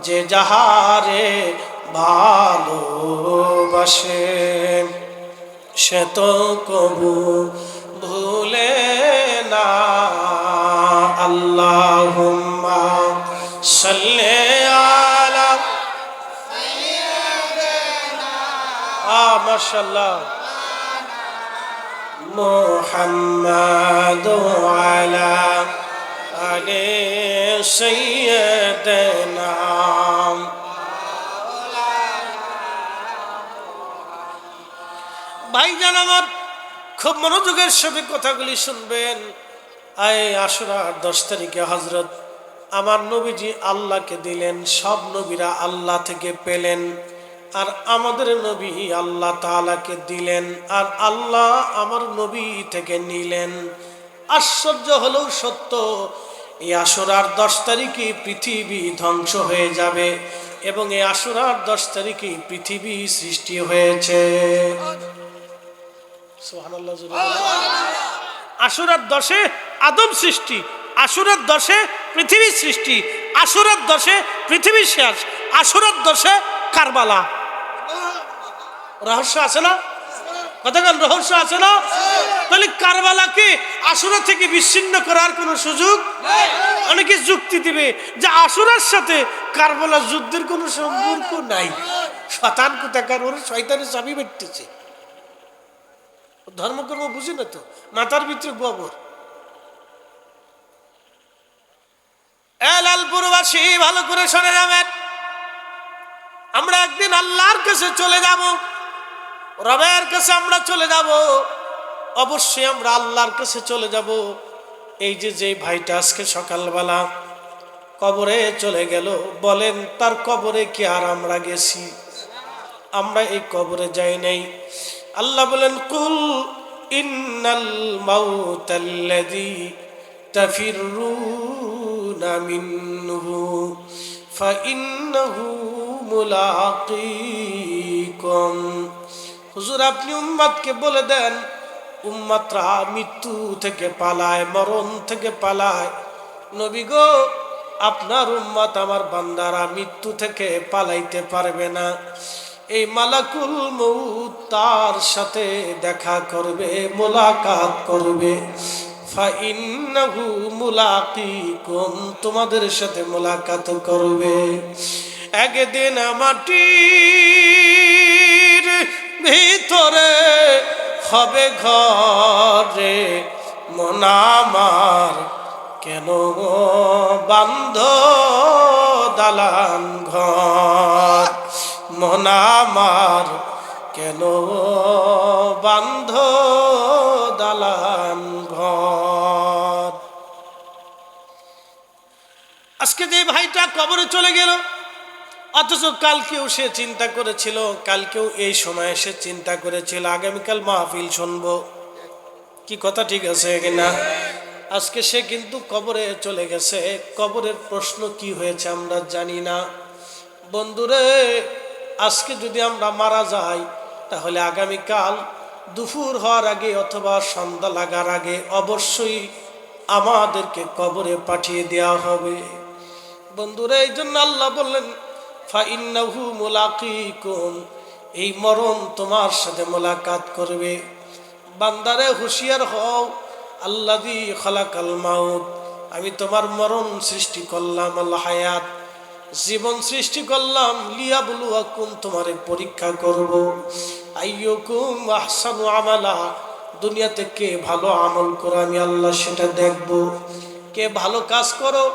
যে যাহারে ভালোবাসে সে তো কবু ভুলে না। আল্লাহুম্মা সাল্লি আলা মাশাআল্লাহ মুহাম্মাদু আলা আলি সাইয়্যিদিনা ভাইজান আমার খুব মনোযোগের সাথে কথাগুলি শুনবেন। আশুরার 10 তারিখে হযরত আমার নবীজি আল্লাহকে দিলেন, সব নবীরা আল্লাহ থেকে পেলেন, আর আমাদের নবী আল্লাহ তাআলাকে দিলেন, আর আল্লাহ আমার নবী থেকে নিলেন। আশ্চর্য হলেও সত্য, এই আশুরার 10 তারিখে পৃথিবী ধ্বংস হয়ে যাবে এবং এই আশুরার 10 তারিখে পৃথিবী সৃষ্টি হয়েছে। সুবহানাল্লাহ। আশুরার 10-এ আদম সৃষ্টি, আশুরার 10-এ পৃথিবী সৃষ্টি, আশুরার 10-এ পৃথিবী শেষ, আশুরার 10-এ কারবালা। রহস্য আছে না? কতক্ষণ রহস্য আছে না? তাহলে কারবালাকে আশুরা থেকে বিচ্ছিন্ন করার কোনো সুযোগ নেই। অনেকে যুক্তি দিবে যে আশুরার সাথে কারবালা যুদ্ধের কোনো সম্পর্ক নাই। শয়তান কোথাকার, ওর শয়তানের চাবি বেটতেছে। ধর্মকর্ম বুঝে না তো, মাথার ভিতরে গোবর। লালপুরবাসী ভালো করে শুনে যাবেন, আমরা একদিন আল্লাহর কাছে চলে যাব, রবের কাছে আমরা চলে যাব, অবশ্যই আমরা আল্লাহর কাছে চলে যাব। এই যে ভাইটা আজকে সকালবেলা কবরে চলে গেল, বলেন তার কবরে কি আর আমরা গেছি? আমরা এই কবরে যাই নাই। আল্লাহ বলেন কুল ইন্নাল মাউতাল্লাযী তাফিরুনা মিনহু ফাইন্নাহু মুলাকীকুম। হুজুর আপনি উম্মতকে বলে দেন, উম্মতরা মৃত্যু থেকে পালায়, মরণ থেকে পালায়। নবী গো, আপনার উম্মত আমার বান্দারা মৃত্যু থেকে পালাইতে পারবে না। এই মালাকুল মউত তার সাথে দেখা করবে, মোলাকাত করবে। ফাইন্নাহু মুলাকীকুম, তোমাদের সাথে মোলাকাত করবে। একদিন মাটির ভিতরে হবে ঘরে, মন আমার কেন বান্ধ দালান ঘর, মন আমার কেন বান্ধ দালান ঘর। আজকে যে ভাইটা কবরে চলে গেল, অথচ কালকেও সে চিন্তা করেছিল, কালকেও এই সময় সে চিন্তা করেছিল আগামীকাল মাহফিল শুনবো। কি কথা ঠিক আছে কিনা? আজকে সে কিন্তু কবরে চলে গেছে। কবরের প্রশ্ন কি হয়েছে আমরা জানি না। বন্ধুরে, আজকে যদি আমরা মারা যাই, তাহলে আগামীকাল দুপুর হওয়ার আগে অথবা সন্ধ্যা লাগার আগে অবশ্যই আমাদেরকে কবরে পাঠিয়ে দেওয়া হবে। বন্ধুরা, এই জন্য আল্লাহ বললেন ফাইন্নাহু মুলাকীকুম, এই মরণ তোমার সাথে মোলাকাত করবে। বান্দারে হুঁশিয়ার হও, আল্লাযী খালাকাল মাউত, আমি তোমার মরণ সৃষ্টি করলাম, আল হায়াত জীবন সৃষ্টি করলাম, লিয়াবলুয়াকুম তোমারে পরীক্ষা করব। আইয়ুকুম আহসানু আমালা, দুনিয়াতে কে ভালো আমল করো আমি আল্লাহ সেটা দেখব। কে ভালো কাজ করো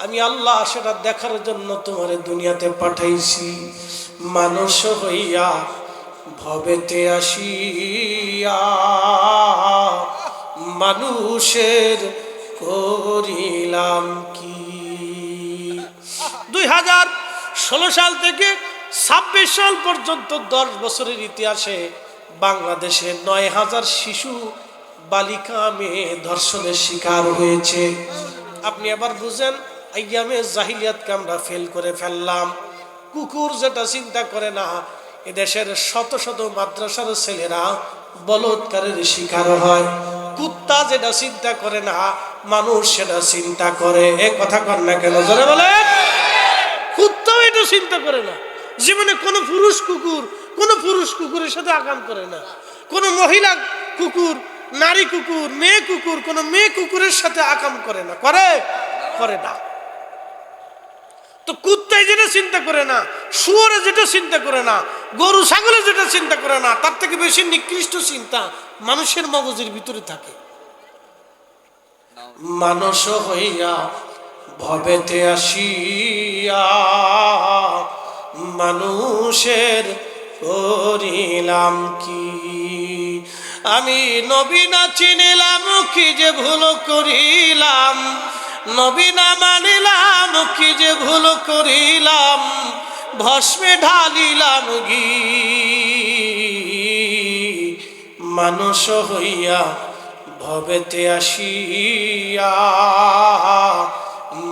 আমি আল্লাহ সেটা দেখার জন্য তোমারে দুনিয়াতে পাঠাইছি। মানুষ হইয়া ভবেতে আসিয়া মানুষের করিলাম কি। 2016 সাল থেকে 26 সাল পর্যন্ত 10 বছরের ইতিহাসে বাংলাদেশে 9000 শিশু বালিকা মেয়ে ধর্ষণের শিকার হয়েছে। আপনি আবার বুঝেন, আইয়ামে জাহিলিয়াতকে আমরা ফেল করে ফেললাম। কুকুর যেটা চিন্তা করে না, এদেশের শত শত মাদ্রাসার ছেলেরা বলৎকারের শিকার হয়। কুত্তা যেটা চিন্তা করে না, মানুষ সেটা চিন্তা করে। এ কথা কর না কেন জোরে বলে? কুত্তাও এটা চিন্তা করে না। জীবনে কোনো পুরুষ কুকুরের সাথে আকাম করে না। কোনো মহিলা কুকুর, নারী কুকুর, মেয়ে কুকুর, কোনো মেয়ে কুকুরের সাথে আকাম করে না। করে না। তো কুত্তায় যেটা চিন্তা করে না, শুয়োরে যেটা চিন্তা করে না, গরু ছাগলে যেটা চিন্তা করে না, তার থেকে বেশি নিকৃষ্ট চিন্তা মানুষের মগজের ভিতরে থাকে। মানুষ হইয়া ভবেতে আসিয়া মানুষের করিলাম কি, আমি নবী না চিনিলাম কি যে ভুল করিলাম, নবী না মানিলাম কি যে ভুল করিলাম, ভস্মে ঢালিলাম ঘি। মানুষ হইয়া ভবেতে আসিয়া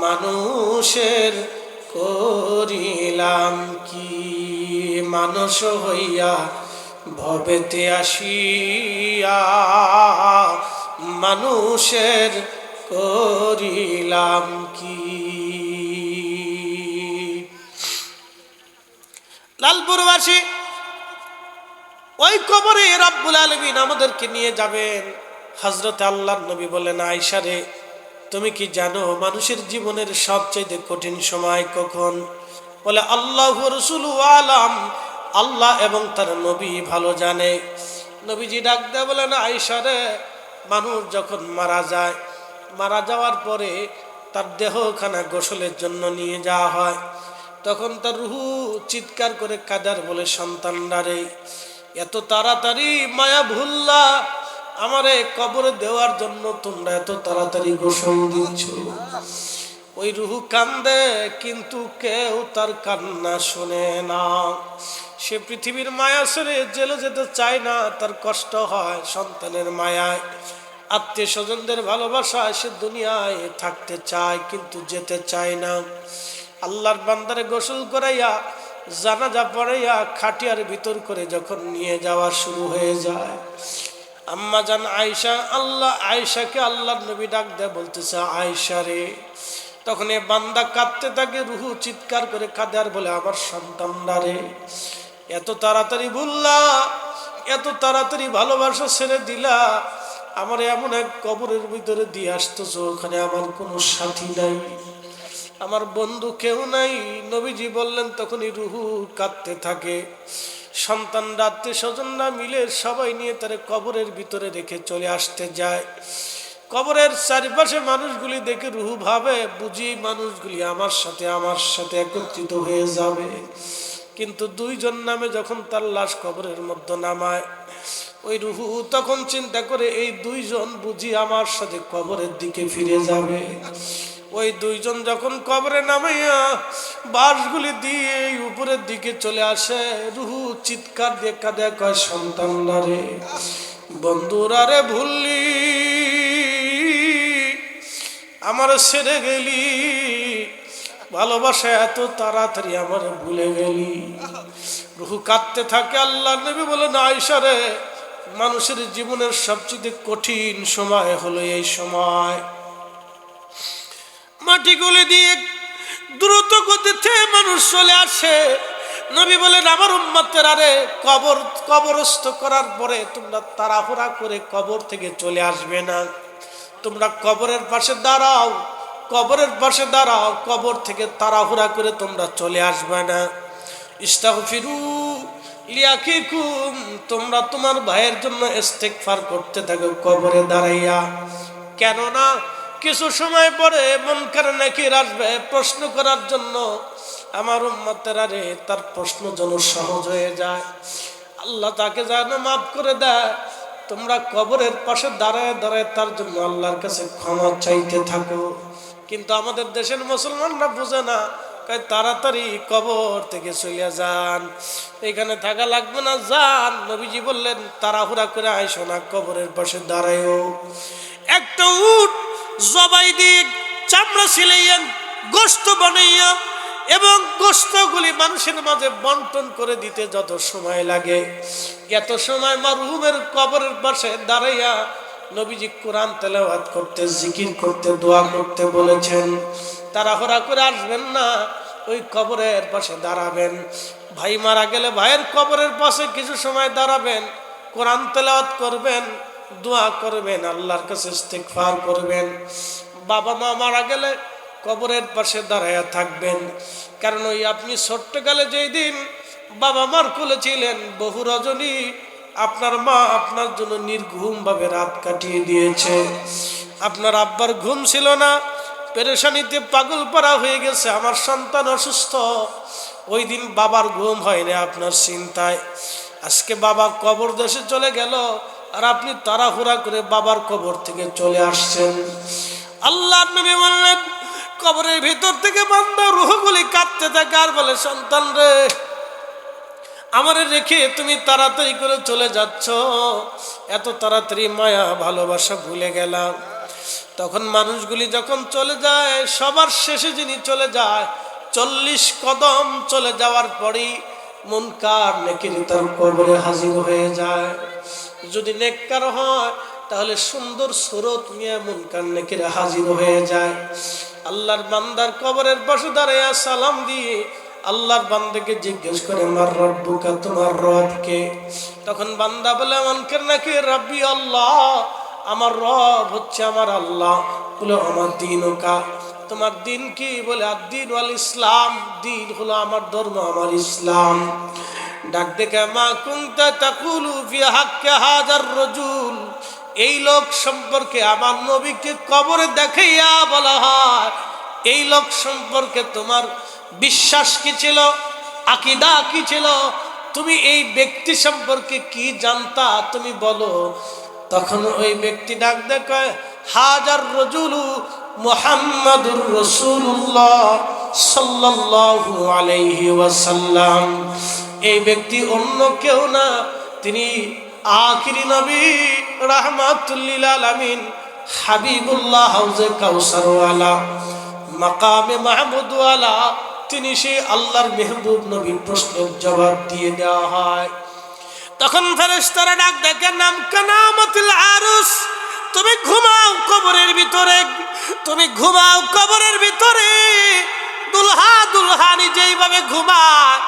মানুষের করিলাম কি, মানুষ হইয়া ভবেতে আসিয়া মানুষের করিলাম কি। লালপুরবাসী ওই কবরে রব্বুল আলামিন আমাদেরকে নিয়ে যাবেন। হযরত আল্লাহর নবী বলেন, আয়েশা রে, তুমি কি জানো মানুষের জীবনের সবচেয়ে কঠিন সময় কখন? বলে, আল্লাহু ওয়া রাসূলুহু আলাম, আল্লাহ এবং তার নবী ভালো জানে। নবীজি ডাক দেয়া বলেন, আয়েশা রে, মানুষ যখন মারা যায়, মারা যাওয়ার পরে তার দেহখানা গোসলের জন্য নিয়ে যাওয়া হয়, তখন তার রুহু চিৎকার করে কাঁদার বলে, সন্তানরা রে, এত তাড়াতাড়ি মায়া ভুল্লা আমারে কবরে দেওয়ার জন্য তোমরা এত তাড়াতাড়ি গোসল দিচ্ছ। ওই রুহু কান্দে, কিন্তু কেউ তার কান্না শোনে না। সে পৃথিবীর মায়া ছেড়ে জেলে যেতে চায় না, তার কষ্ট হয় সন্তানের মায়ায়, আত্মীয় স্বজনদের ভালোবাসায় সে দুনিয়ায় থাকতে চায় কিন্তু যেতে চায় না। আল্লাহর বান্দারে গোসল করাইয়া জানাজা পড়াইয়া খাটিয়ার ভিতর করে যখন নিয়ে যাওয়া শুরু হয়ে যায়, আম্মা জান আয়েশা, আয়েশাকে আল্লাহর নবী ডাক দেয়, বলতেছে, আয়েশা রে, তখন এ বান্দা কাঁদতে থাকে, রুহু চিৎকার করে কাঁদে আর বলে, আমার সন্তানরা রে, এত তাড়াতাড়ি ভুললা, এত তাড়াতাড়ি ভালোবাসা ছেড়ে দিলা, আমার এমন এক কবরের ভিতরে দিয়ে আসতেছো, ওখানে আমার কোনো সাথী নাই, আমার বন্ধু কেউ নাই। নবীজি বললেন, তখনই রুহু কাঁদতে থাকে। সন্তান আত্মীয় স্বজনরা মিলে সবাই নিয়ে তার কবরের ভিতরে রেখে চলে আসতে যায়। কবরের চারিপাশে মানুষগুলি দেখে রুহু ভাবে, বুঝি মানুষগুলি আমার সাথে একত্রিত হয়ে যাবে। কিন্তু দুইজন নামে যখন তার লাশ কবরের মধ্যে নামায়, ওই রুহু তখন চিন্তা করে, এই দুইজন বুঝি আমার সাথে কবরের দিকে ফিরে যাবে। ওই দুইজন যখন কবরে নামাইয়া বাঁশগুলি দিয়ে উপরের দিকে চলে আসে, রুহু চিৎকার দিয়ে কাঁদে, কয়, সন্তানরা রে, বন্ধুরা রে, ভুললি, আমার ছেড়ে গেলি, ভালোবাসা এত তাড়াতাড়ি আমার ভুলে গেলি। রুহু কাঁদতে থাকে। আল্লাহ নবী বলেন, আয়েশা রে, মানুষের জীবনের সবচেয়ে কঠিন সময় হলো এই সময়। মাটিগুলি দিয়ে দ্রুত গতিতে মানুষ চলে আসে। নবী বলেন, আমার উম্মতেরা রে, কবরস্থ করার পরে তোমরা তাড়াহুড়া করে কবর থেকে চলে আসবে না, তোমরা কবরের পাশে দাঁড়াও, কবরের পাশে দাঁড়াও, কবর থেকে তাড়াহুড়া করে তোমরা চলে আসবে না। ইস্তাগফিরু লিয়াকিকুম, তোমরা তোমার ভাইয়ের জন্য ইস্তিগফার করতে থাকো কবরে দাঁড়াইয়া। কেননা কিছু সময় পরে মুনকার নাকির আসবে প্রশ্ন করার জন্য। আমার উম্মতেরা রে, তার প্রশ্ন যেন সহজ হয়ে যায়, আল্লাহ তাকে যেন মাফ করে দেয়। তোমরা কবরের পাশে দাঁড়ায় দাঁড়ায় তার জন্য আল্লাহর কাছে ক্ষমা চাইতে থাকো। কিন্তু আমাদের দেশের মুসলমানরা বুঝে না, তাড়াতাড়ি কবর থেকে চলে যান, এখানে থাকা লাগবে না, যান। নবীজি বললেন, তাড়াহুড়া করে আইসো না, কবরের পাশে দাঁড়ায়ও। একটা উট জবাই দিয়ে চামড়া ছিলাইয়া গোশত বানাইয়া এবং গোশতগুলি মানুষের মাঝে বন্টন করে দিতে যত সময় লাগে, এত সময় মরহুমের কবরের পাশে দাঁড়াইয়া নবীজি কোরআন তেলাওয়াত করতে, জিকির করতে, দোয়া করতে বলেছেন। তাড়াহুড়া করে আসবেন না, ওই কবরের পাশে দাঁড়াবেন। ভাই মারা গেলে ভাইয়ের কবরের পাশে কিছু সময় দাঁড়াবেন, কোরআন তেলাওয়াত করবেন, দোয়া করবেন, আল্লাহর কাছে ইস্তিগফার করবেন। বাবা মা মারা গেলে কবরের পাশে দাঁড়ায়া থাকবেন। কারণ ওই আপনি ছোট্টকালে যেই দিন বাবা মার কোলে ছিলেন, বহু রজনী আপনার মা আপনার জন্য নির্ঘুম ভাবে রাত কাটিয়ে দিয়েছে। আপনার আব্বার ঘুম ছিল না, পেরেশানিতে পাগল পারা হয়ে গেছে, আমার সন্তান অসুস্থ। ওই দিন বাবার ঘুম হয় না আপনার চিন্তায়। আজকে বাবা কবর দেশে চলে গেল, আর আপনি তাড়াহুড়া করে বাবার কবর থেকে চলে আসছেন। আল্লাহ নবী বললেন, কবরের ভিতর থেকে বান্দা রূহগুলি কাঁদতে থাকে আর বলে, সন্তান রে, আমারে রেখে তুমি তাড়াতাড়ি করে চলে যাচ্ছ, এত তাড়াতাড়ি মায়া ভালোবাসা ভুলে গেলাম। তখন মানুষগুলি যখন চলে যায়, সবার শেষে যিনি চলে যায়, 40 কদম চলে যাওয়ার পরেই মুনকার নেকির তার কবরে হাজির হয়ে যায়। যদি নেককার হয় তাহলে সুন্দর সুরত নিয়ে মুনকার নেকির হাজির হয়ে যায়। আল্লাহর বান্দার কবরের পাশে দাঁড়াইয়া সালাম দিয়ে আল্লাহর বান্দাকে জিজ্ঞেস করে, মার রব্বুকা, তোমার রব কে? তখন বান্দা বলে, মুনকার নাকির রাব্বি আল্লাহ, আমার রব হচ্ছে আমার আল্লাহ। বলে, আমার দিনুকা, তোমার দিন কি? বলে, আদ-দীন ওয়াল ইসলাম, দিন হলো আমার ধর্ম, আমার ইসলাম। ডাক দেখে, মা কুনতা তাকুলু ফি হাক্কি হাযার রাজুল, এই লোক সম্পর্কে আমার নবীকে কবরে দেখাইয়া বলা হয়, এই লোক সম্পর্কে তোমার বিশ্বাস কি ছিল, আকীদা কি ছিল, তুমি এই ব্যক্তি সম্পর্কে কি জানতা, তুমি বলো। তখন ওই ব্যক্তি ডাক দেখে, হাজার রাজুলু মুহাম্মাদুর রাসূলুল্লাহ সাল্লাল্লাহু আলাইহি ওয়াসাল্লাম। এই ব্যক্তি অন্য কেউ না, তিনি আখিরি নবী রাহমাতুল লিল আলামিন হাবিবুল্লাহ হাউজে কাউসারওয়ালা মাকামে মাহমুদওয়ালা, তিনি সেই আল্লাহর মেহবুব নবী। প্রশ্নের জবাব দিয়ে দেওয়া হয়। তখন ফেরেশতারা ডাক দেখে, নাম কানামাতুল আরুস, তুমি ঘুমাও কবরের ভিতরে, তুমি ঘুমাও কবরের ভিতরে। দুলহা দুলহানি যেইভাবে ঘুমায়,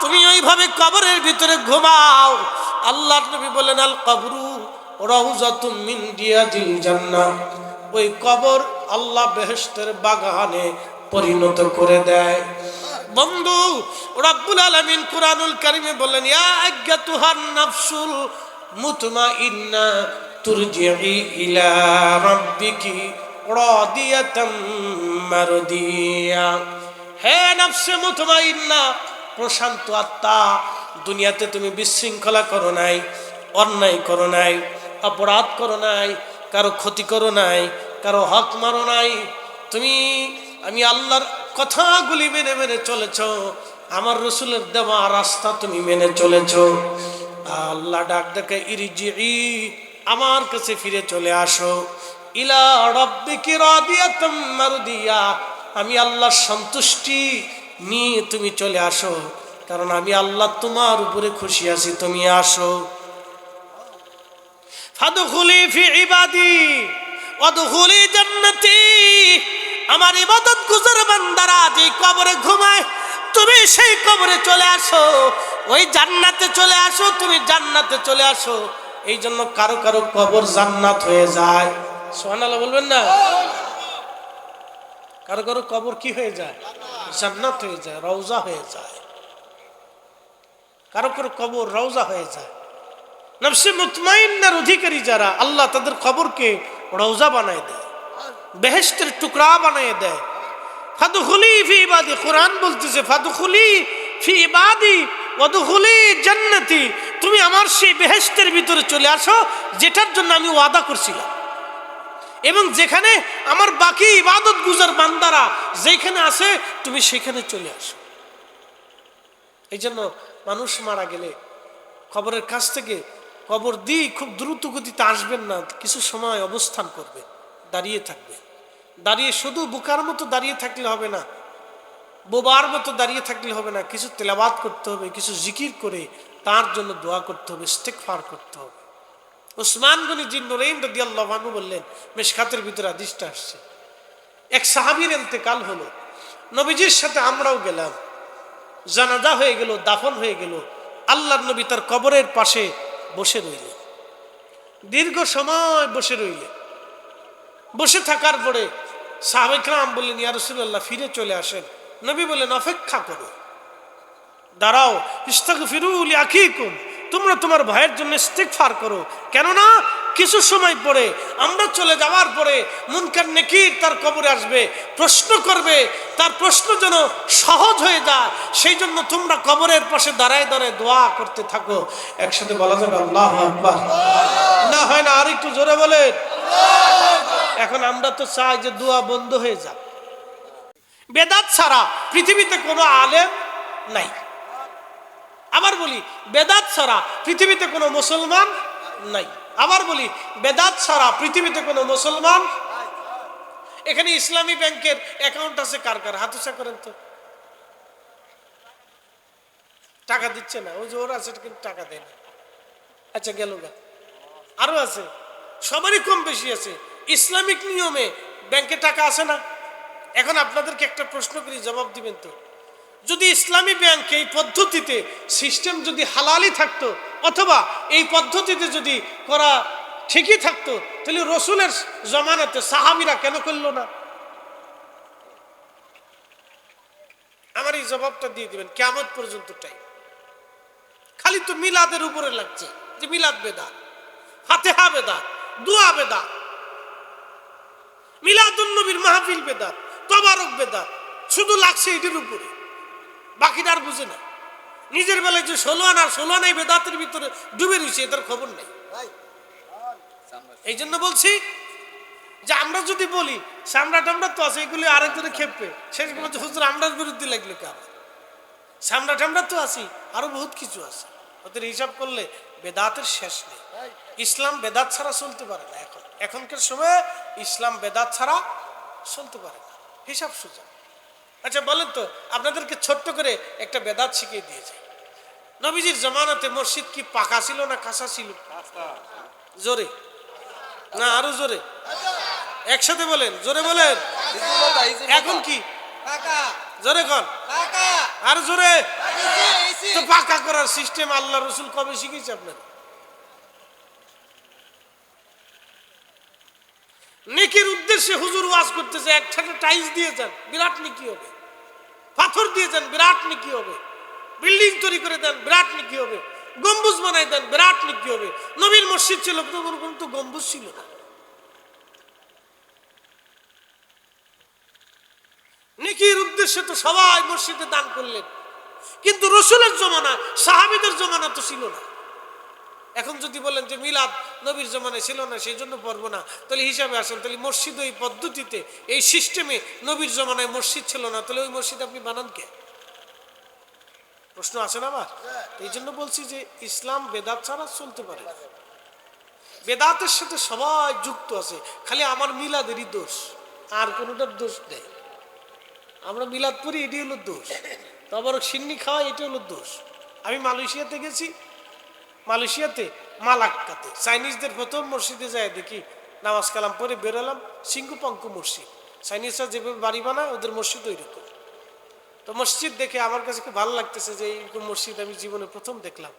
তুমি ওইভাবে কবরের ভিতরে ঘুমাও। আল্লাহর নবী বলেন, আল কবরু রাউযাতুম মিন রিয়াদিল জান্নাহ, ওই কবর আল্লাহ বেহেশতের বাগানে পরিণত করে দেয়। বন্ধু, রব্বুল আলামিন কুরআনুল কারীমে বলেন, ইয়া আইয়াতুহান নাফসুল মুতমাইন্না তুরজিই ইলা রাব্বিকি রাদিয়াতাম মারদিয়া। হে নফসে মুতমাইন্না, প্রশান্ত আত্মা, দুনিয়াতে তুমি বিশৃঙ্খলা করো নাই, অন্যায় করো নাই, অপরাধ করো নাই, কারো ক্ষতি করো নাই, কারো হক মারো নাই, তুমি আমি আল্লাহর কথাগুলি মেনে মেনে চলেছ, আমার রসুলের দেওয়া রাস্তা তুমি মেনে চলেছ। আল্লাহ ডাক দেখে, ইরজিই, আমার কাছে ফিরে চলে আসো, ইলা রাব্বিকি রাদিয়াতাম মারদিয়া, আমি আল্লাহর সন্তুষ্টি নিয়ে তুমি চলে আসো, কারণ আমি আল্লাহ তোমার উপরে খুশি আছি, তুমি আসো। ফাদখুলি ফি ইবাদি ওয়াদখুলি জান্নাতি, আমার ইবাদত গুজার বান্দারা যে কবরে ঘুমায়, তুমি সেই কবরে চলে আসো, ওই জান্নাতে চলে আসো, তুমি জান্নাতে চলে আসো। এই জন্য কারো কারো কবর জান্নাত হয়ে যায়। সুবহানাল্লাহ বলবেন না? কারো কারো কবর কি হয়ে যায়? জান্নাত হয়ে যায়, রওজা হয়ে যায়। কারো কারো কবর রওজা হয়ে যায়। নফসে মুতমাইন্নার অধিকারী যারা, আল্লাহ তাদের কবরকে রওজা বানায় দেয়, বেহেশতের টুকরা বানিয়ে দেয়। ফাদখুলি ফি ইবাদি, কোরআন বলতেছে, ফাদখুলি ফি ইবাদি ওয়াদখুলি জান্নাতি, তুমি আমার সেই বেহেশতের ভিতরে চলে আসো যেটার জন্য আমি ওয়াদা করছিলাম, এবং যেখানে আমার বাকি ইবাদত গুজার বান্দারা যেখানে আছে, তুমি সেখানে চলে আসো। এই জন্য মানুষ মারা গেলে কবরের কাছ থেকে কবর দিয়ে খুব দ্রুত গতিতে আসবেন না, কিছু সময় অবস্থান করবে, দাঁড়িয়ে থাকবে। দাঁড়িয়ে শুধু বোকার মতো দাঁড়িয়ে থাকলে হবে না, বোবার মতো দাঁড়িয়ে থাকলে হবে না, কিছু তেলাওয়াত করতে হবে, কিছু জিকির করে তার জন্য দোয়া করতে হবে, ইস্তেগফার করতে হবে। উসমান গনি জিন্নুরাইন রাদিয়াল্লাহু আনহু বললেন, মিশকাতের ভিতরে হাদিসটা আসছে, এক সাহাবীর ইন্তেকাল হলো, নবীজির সাথে আমরাও গেলাম, জানাজা হয়ে গেল, দাফন হয়ে গেল। আল্লাহর নবী তার কবরের পাশে বসে রইলেন, দীর্ঘ সময় বসে রইলেন। বসে থাকার পরে সাহাবায়ে কেরাম বললেন, ইয়া রাসূলুল্লাহ, ফিরে চলে আসেন। নবী বললেন, অপেক্ষা করো, দাঁড়াও, ইস্তাগফিরু লিআখিকুম, তোমরা তোমার ভাইয়ের জন্য ইস্তিগফার করো। কেননা কিছু সময় পরে, আমরা চলে যাওয়ার পরে মুনকার নেকির তার কবরে আসবে, প্রশ্ন করবে, তার প্রশ্ন যেন সহজ হয়ে যায়, সেই জন্য তোমরা কবরের পাশে দাঁড়ায় দাঁড়ায় দোয়া করতে থাকো। একসাথে বলা যাবে আল্লাহু আকবার? না হয় না? আর একটু জোরে বলেন। এখন আমরা তো চাই যে দোয়া বন্ধ হয়ে যাক। বেদাত ছাড়া পৃথিবীতে কোনো আলেম নাই। আবার বলি, বেদাত ছাড়া পৃথিবীতে কোনো মুসলমান নাই। আবার বলি, বেদাত ছাড়া পৃথিবীতে কোনো মুসলমান। এখানে ইসলামী ব্যাংকের অ্যাকাউন্ট আছে কার কার? হাত উঁচা করেন তো। টাকা দিচ্ছে না, ওই যে ওর আছে কিন্তু টাকা দেয় না। আচ্ছা, গেল গা। আরো আছে, সবারই কম বেশি আছে। ইসলামিক নিয়মে ব্যাংকে টাকা আছে না? এখন আপনাদেরকে একটা প্রশ্ন করি, জবাব দিবেন তো। যদি ইসলামী ব্যাংক এই পদ্ধতিতে সিস্টেম যদি হালালই থাকতো, অথবা এই পদ্ধতিতে যদি করা ঠিকই থাকতো, তাহলে রসুলের জমানাতে সাহাবীরা কেন করলো না? আমার এই জবাবটা দিয়ে দিবেন কিয়ামত পর্যন্ত টাইম। খালি তো মিলাদের উপরে লাগছে যে মিলাদ বেদাত, ফাতিহা বেদাত, দোয়া বেদাত, মিলাদুন নবীর মাহফিল বেদাত, তবারক বেদাত, শুধু লাগছে এটির উপরে, বাকিটা আর বুঝে না। নিজের বেলায় যে 16 আনা 16 আনাই বেদাতের ভিতরে ডুবে রয়েছে, এটার খবর নেই। এই জন্য বলছি যে আমরা যদি বলি সামরা টামরা তো আছে, এগুলি আরেকজনে খেপবে, শেষ পর্যন্ত হুজুর আমরার বিরুদ্ধে লাগলো কেন? সামরা টামরা তো আছি, আরো বহুত কিছু আছে। ওদের হিসাব করলে বেদাতের শেষ নেই। ইসলাম বেদাত ছাড়া চলতে পারে না। এখনকার সময়ে ইসলাম বেদাত ছাড়া চলতে পারে না, হিসাব সোজা। আচ্ছা বলেন তো, আপনাদেরকে ছোট্ট করে একটা বেদাত শিখিয়ে দিয়েছে। নবীজির জামানাতে মসজিদ কি পাকা ছিল না কাঁচা ছিল? জোরে না, আরো জোরে, একসাথে বলেন, জোরে বলেন। এখন কি? জোরে কন, আর জোরে। তো পাকা করার সিস্টেম আল্লাহ রসুল কবে শিখিয়েছে আপনার? নেকির উদ্দেশ্যে হুজুর ওয়াজ করতেছে, একসাথে টাইলস দিয়ে যান, বিরাট নেকি হবে। পাথর দিয়ে যান, বিরাট নেকি হবে। বিল্ডিং তৈরি করে দেন, বিরাট নেকি হবে। গম্বুজ বানাই দেন, বিরাট নেকি হবে। নবীর মসজিদ ছিল, কিন্তু গম্বুজ ছিল না। নেকির উদ্দেশ্যে তো সবাই মসজিদে দান করলেন, কিন্তু রসুলের জমানা, সাহাবীদের জমানা তো ছিল না। এখন যদি বলেন যে মিলাদ নবীর জমানায় ছিল না, সেই জন্য পড়বো না, তাহলে হিসাবে আসেন, তাহলে মসজিদ এই পদ্ধতিতে, এই সিস্টেমে নবীর জমানায় মসজিদ ছিল না, তাহলে ওই মসজিদ আপনি বানান কে? প্রশ্ন আসে না আমার? এই জন্য বলছি যে ইসলাম বেদাত ছাড়া চলতে পারে না। বেদাতের সাথে সবাই যুক্ত আছে, খালি আমার মিলাদেরই দোষ, আর কোনোটার দোষ নেই। আমরা মিলাদ পড়ি, এটি হলো দোষ। তারপর সিন্নি খাওয়া, এটি হলো দোষ। আমি মালয়েশিয়াতে গেছি, মালয়েশিয়াতে মালাক্কাতে চাইনিজদের প্রথম মসজিদে যায় দেখি, নামাজ কালাম পরে বেরোলাম, সিঙ্গুপঙ্কু মসজিদ। চাইনিজরা যেভাবে বাড়ি বানায়, ওদের মসজিদ ওই রকম। তো মসজিদ দেখে আমার কাছে খুব ভালো লাগতেছে যে এইরকম মসজিদ আমি জীবনে প্রথম দেখলাম।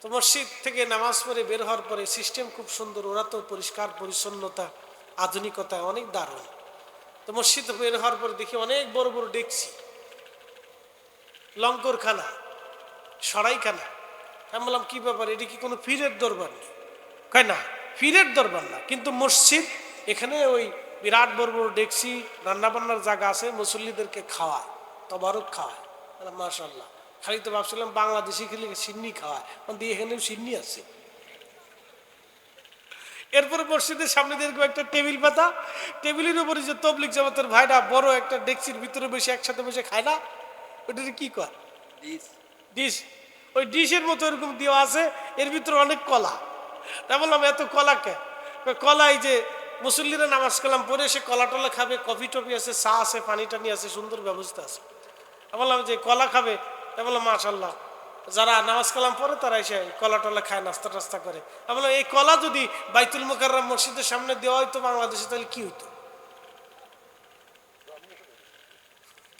তো মসজিদ থেকে নামাজ পড়ে বের হওয়ার পরে সিস্টেম খুব সুন্দর, ওরা তো পরিষ্কার পরিচ্ছন্নতা, আধুনিকতা অনেক দারুণ। তো মসজিদ বের হওয়ার পরে দেখি অনেক বড় বড় ডেকছি, লঙ্করখানা, সরাইখানা। আমি বললাম কি ব্যাপার, এটি কি কোনো পীরের দরবার নেই? কয় না, পীরের দরবার না, কিন্তু মসজিদ, এখানে ওই বিরাট বড় বড় ডেকছি, রান্না বান্নার জায়গা আছে, মুসল্লিদেরকে খাওয়ায়, তবারক খাওয়ায়। মাশাআল্লাহ। খালি তো ভাবছিলাম বাংলাদেশি খেলে সিন্নি খাওয়ায়, দিয়ে এখানেও সিন্নি আছে। এরপরে মসজিদের সামনে দেখবো একটা টেবিল পাতা, টেবিলের উপরে যে তবলিগ জামাতের ভাইরা বড় একটা ডেকচির ভিতরে বসে একসাথে বসে খায় না, ওটা কি কয়? ডিশ। ওই ডিশের মতো এরকম দেওয়া আছে, এর ভিতরে অনেক কলা। তা বললাম এত কলা কে? কলা এই যে মুসল্লিরা নামাজ কালাম পরে এসে কলা টলা খাবে, কফি টফি আছে, চা আছে, পানি টানি আছে, সুন্দর ব্যবস্থা আছে। আমি বললাম যে কলা খাবে? তা বললাম মাশাআল্লাহ, যারা নামাজ কালাম পড়ে তারা এসে কলা টলা খায়, নাস্তা টাস্তা করে। আমি বললাম এই কলা যদি বাইতুল মুকাররম মসজিদের সামনে দেওয়া হইতো বাংলাদেশে, তাহলে কি হইতো?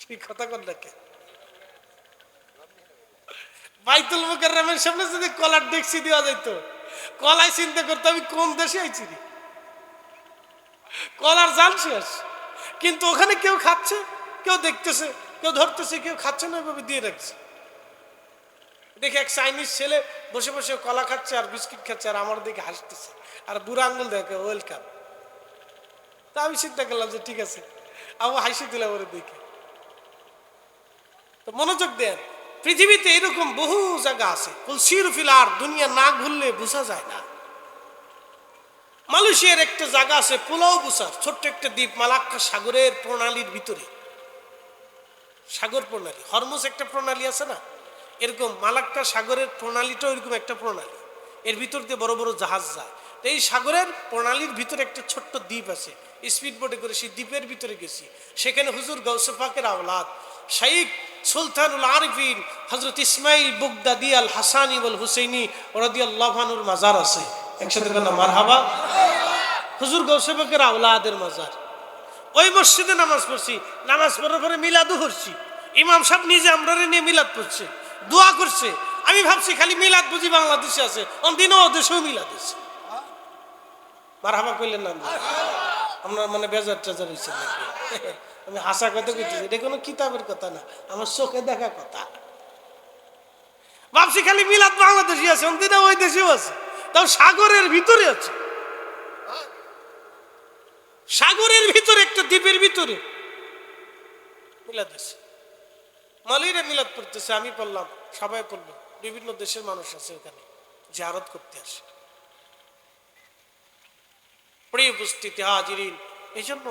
কি কথা কন দেখে, বাইতুল মুকাররমের সামনে যদি কলার ডেকসি দেওয়া যাইতো, কলাই চিন্তা করতে আমি কোন দেশে আইছি রে, কলার জাল শেষ। কিন্তু ওখানে কেউ খাচ্ছে, কেউ দেখতেছে, কেউ ধরতেছে, কেউ খাচ্ছে না, এভাবে দিয়ে রাখছে। দেখে এক চাইনিজ ছেলে বসে বসে কলা খাচ্ছে আর বিস্কিট খাচ্ছে, আর আমার দিকে হাসতেছে, আর বুড়া আঙ্গুল দেখে ওয়েলকাম। তা আমি চিন্তা করলাম যে ঠিক আছে, আমার হাসি দিলাম ওর দিকে। তো মনোযোগ দেন, পৃথিবীতে এরকম বহু জায়গা আছে, কুলসির ফিলার, দুনিয়া না ঘুরলে বোঝা যায় না। মালয়েশিয়ার একটা জায়গা আছে পুলাও বুসার, ছোট্ট একটা দ্বীপ, মালাক্কা সাগরের প্রণালীর ভিতরে। সাগর প্রণালী, হরমুজ একটা প্রণালী আছে না, এরকম মালাক্কা সাগরের প্রণালীটাও এরকম একটা প্রণালী, এর ভিতর দিয়ে বড় বড় জাহাজ যায়। তো এই সাগরের প্রণালীর ভিতরে একটা ছোট্ট দ্বীপ আছে, স্পিড বোটে করে সেই দ্বীপের ভিতরে গেছি। সেখানে হুজুর গাউসে পাকের আওলাদ শাইখ সুলতানুল আরিফিন হযরত ইসমাইল বুগদাদি আল হাসানি ওয়াল হুসাইনি রাদিয়াল্লাহু আনহুর মাজার আছে। একসাথে বললাম মারহাবা। হুজুর গাউসে পাকের আওলাদের মাজার। ওই মসজিদে নামাজ পড়ছি, নামাজ পড়ার পরে মিলাদও পড়ছি। ইমাম সাহেব নিজে আমরা নিয়ে মিলাদ পড়ছে, দোয়া করছে। আমি ভাবছি খালি মিলাদ বুঝি বাংলাদেশে আছে, অন্যদিনও দেশেও মিলাদ আছে। মারহাবা কইলেন না? আমরা মানে বেজার টেজার হয়েছে নাকি? আমি হাসা কথা কইতেছি, এটা কোনো কিতাবের কথা না, আমার চোখে দেখা কথা। ভাবছি খালি মিলাদ বাংলাদেশে আছে, অন্যদিনও ওই দেশেও আছে, তাও সাগরের ভিতরে আছে। সাগরের ভিতরে একটা দ্বীপের ভিতরে মিলাদ আছে। মালিরা মিলাদ পড়তেছে, আমি পড়লাম, সবাই পড়লো, বিভিন্ন দেশের মানুষ আছে ওখানে জিয়ারত করতে আসে। প্রিয় উপস্থিতি হাজিরিন, এই জন্য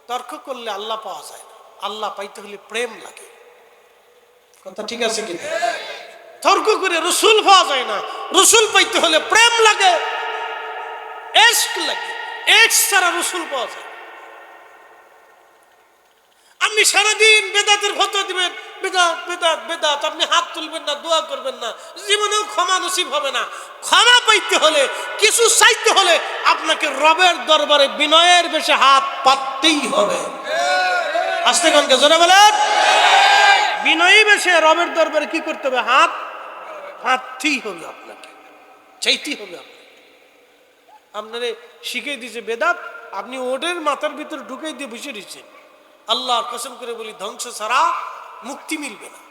তর্ক করলে আল্লাহ পাওয়া যায় না, আল্লাহ পাইতে হলে প্রেম লাগে। কথা ঠিক আছে কিনা? তর্ক করে রসুল পাওয়া যায় না, রসুল পাইতে হলে প্রেম লাগে, ইশক লাগে। ইশক ছাড়া রসুল পাওয়া যায়। আপনি সারাদিন বেদাতের ফতোয়া দিবেন, বেদাত বেদাত বেদাত, আপনি হাত তুলবেন না, দোয়া করবেন না, জীবনেও ক্ষমা নসিব হবে না। ক্ষমা পাইতে হলে, কিছু চাইতে হলে আপনাকে রবের দরবারে বিনয়ের বেশে হাত পাততেই হবে। আস্তে কনকে জোরে বলেন, বিনয়ী বেশে রবের দরবারে কি করতে হবে? হাত পাততেই হবে, আপনাকে চাইতেই হবে। আপনারে শিখিয়ে দিয়েছে বেদাত, আপনি ওদের মাথার ভিতরে ঢুকাই দিয়ে বসে দিচ্ছেন। আল্লাহর কসম করে বলি, ধ্বংস ছাড়া মুক্তি মিলবে না,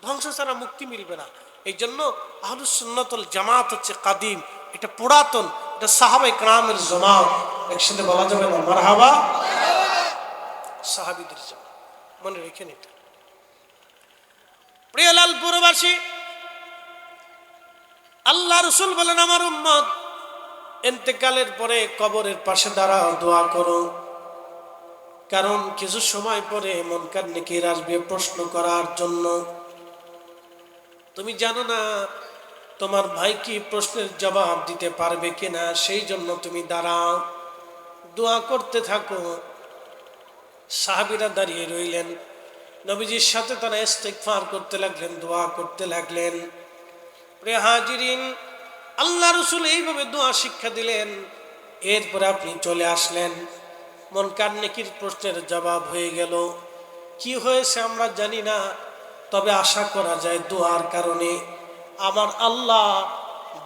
ধ্বংস ছাড়া মুক্তি মিলবে না। এই জন্য আহলুস সুন্নাত ওয়াল জামাত হচ্ছে কাদিম, এটা পুরাতন, এটা সাহাবায়ে কেরামের জামাত। একসাথে বলা যাবে না মারহাবা? সাহাবীদের জামাত, মনে রেখেন এটা। প্রিয় লালপুরবাসী, আল্লাহ রাসূল বলেন, আমার উম্মত ইন্তেকালের পরে কবরের পাশে দাঁড়াও, দোয়া করো, কারণ কিছু সময় পরে মুনকার নাকির আসবে প্রশ্ন করার জন্য। তুমি জানো না তোমার ভাই কি প্রশ্নের জবাব দিতে পারবে কিনা, সেই জন্য তুমি দাঁড়াও, দোয়া করতে থাকো। সাহাবীরা দাঁড়িয়ে রইলেন, নবীজির সাথে তারা ইস্তিগফার করতে লাগলেন, দোয়া করতে লাগলেন। প্রিয় হাজিরিন, আল্লাহ রাসূল এইভাবে দোয়া শিক্ষা দিলেন। এরপরে আপনি চলে আসলেন, মুনকার নাকির প্রশ্নের জবাব হয়ে গেল। কি হয়েছে আমরা জানি না, তবে আশা করা যায় দোয়ার কারণে আমার আল্লাহ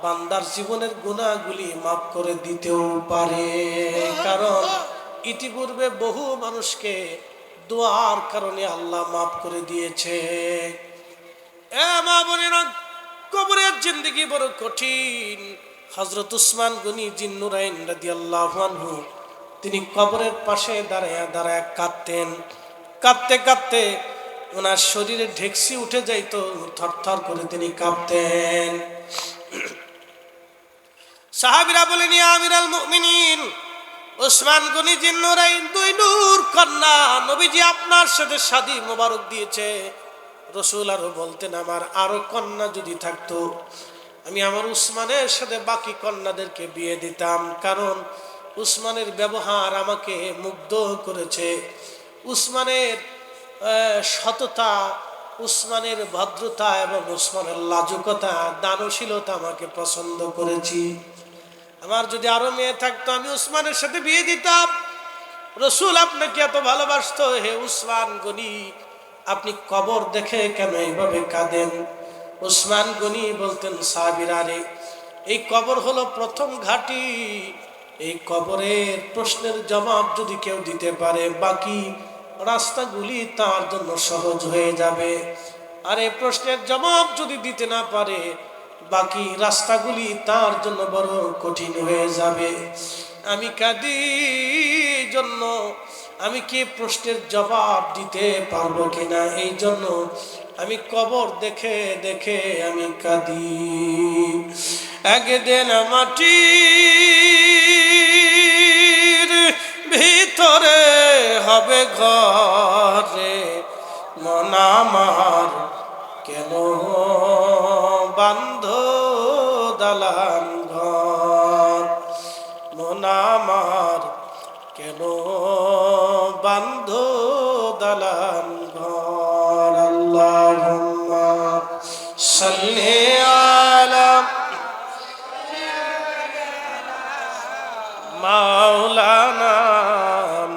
বান্দার জীবনের গুনাহগুলি মাফ করে দিতেও পারে, কারণ ইতিপূর্বে বহু মানুষকে দোয়ার কারণে আল্লাহ মাফ করে দিয়েছে। মা বোনেরা, কবরের জিন্দেগি বড় কঠিন। হযরত উসমান গনি জিন্নুরাইন রাদিয়াল্লাহু আনহু, তিনি কবরের পাশে দাঁড়ায় দাঁড়ায় কাঁদতেন। কাঁদতে কাঁদতে ওনার শরীরে ঢেকসি উঠে যাইতো, থরথর করে তিনি কাঁপতেন। সাহাবীরা বলেন, ইয়া আমিরাল মুমিনিন, উসমান গনি জিন্নুরাইন দুই নূর কন্যা, নবীজি আপনার সাথে শাদী মোবারক দিয়েছে। রাসূল আরো বলতেন, আমার আরো কন্যা যদি থাকতো, আমি আমার উসমানের সাথে বাকি কন্যাদেরকে বিয়ে দিতাম, কারণ উসমানের ব্যবহার আমাকে মুগ্ধ করেছে। উসমানের সততা, উসমানের ভদ্রতা এবং উসমানের লাজুকতা, দানশীলতা আমাকে পছন্দ করেছি। আমার যদি আরো মেয়ে থাকতো, আমি উসমানের সাথে বিয়ে দিতাম। রাসূল আপনাকে এত ভালোবাসতো। হে উসমান গনি, আপনি কবর দেখে কেন এইভাবে কাঁদেন? উসমান গনি বলতেন, সাহাবীরা রে, এই কবর হলো প্রথম ঘাঁটি, এই কবরের প্রশ্নের জবাব যদি কেউ দিতে পারে, বাকি রাস্তাগুলি তার জন্য সহজ হয়ে যাবে। আর এই প্রশ্নের জবাব যদি দিতে না পারে, বাকি রাস্তাগুলি তার জন্য বড় কঠিন হয়ে যাবে। আমি কাঁদি জন্য আমি কি প্রশ্নের জবাব দিতে পারবো কিনা, এই জন্য আমি কবর দেখে দেখে আমি কাঁদি। একদিন মাটির ভিতরে হবে ঘরে, মন আমার কেন বান্ধ দালান ঘর, মন আমার কেন বান্ধ দালান ঘর। আল্লাহুম্মা সাল্লি আলা মাওলানা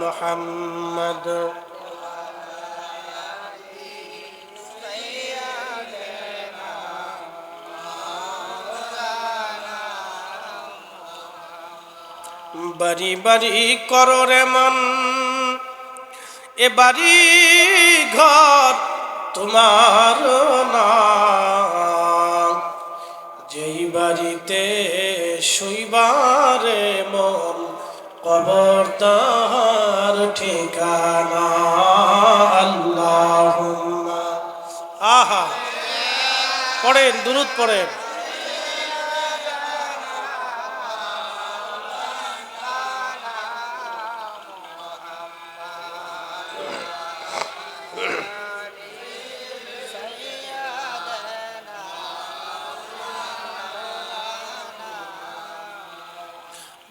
মুহাম্মদ। বাড়ি বাড়ি করো রে মন, এ বাড়ি ঘর তোমার না, যেই বাড়িতে শুইবারে মন কবর তার ঠিকানা। আল্লাহুম্মা, আহা পড়েন, দুরূদ পড়েন।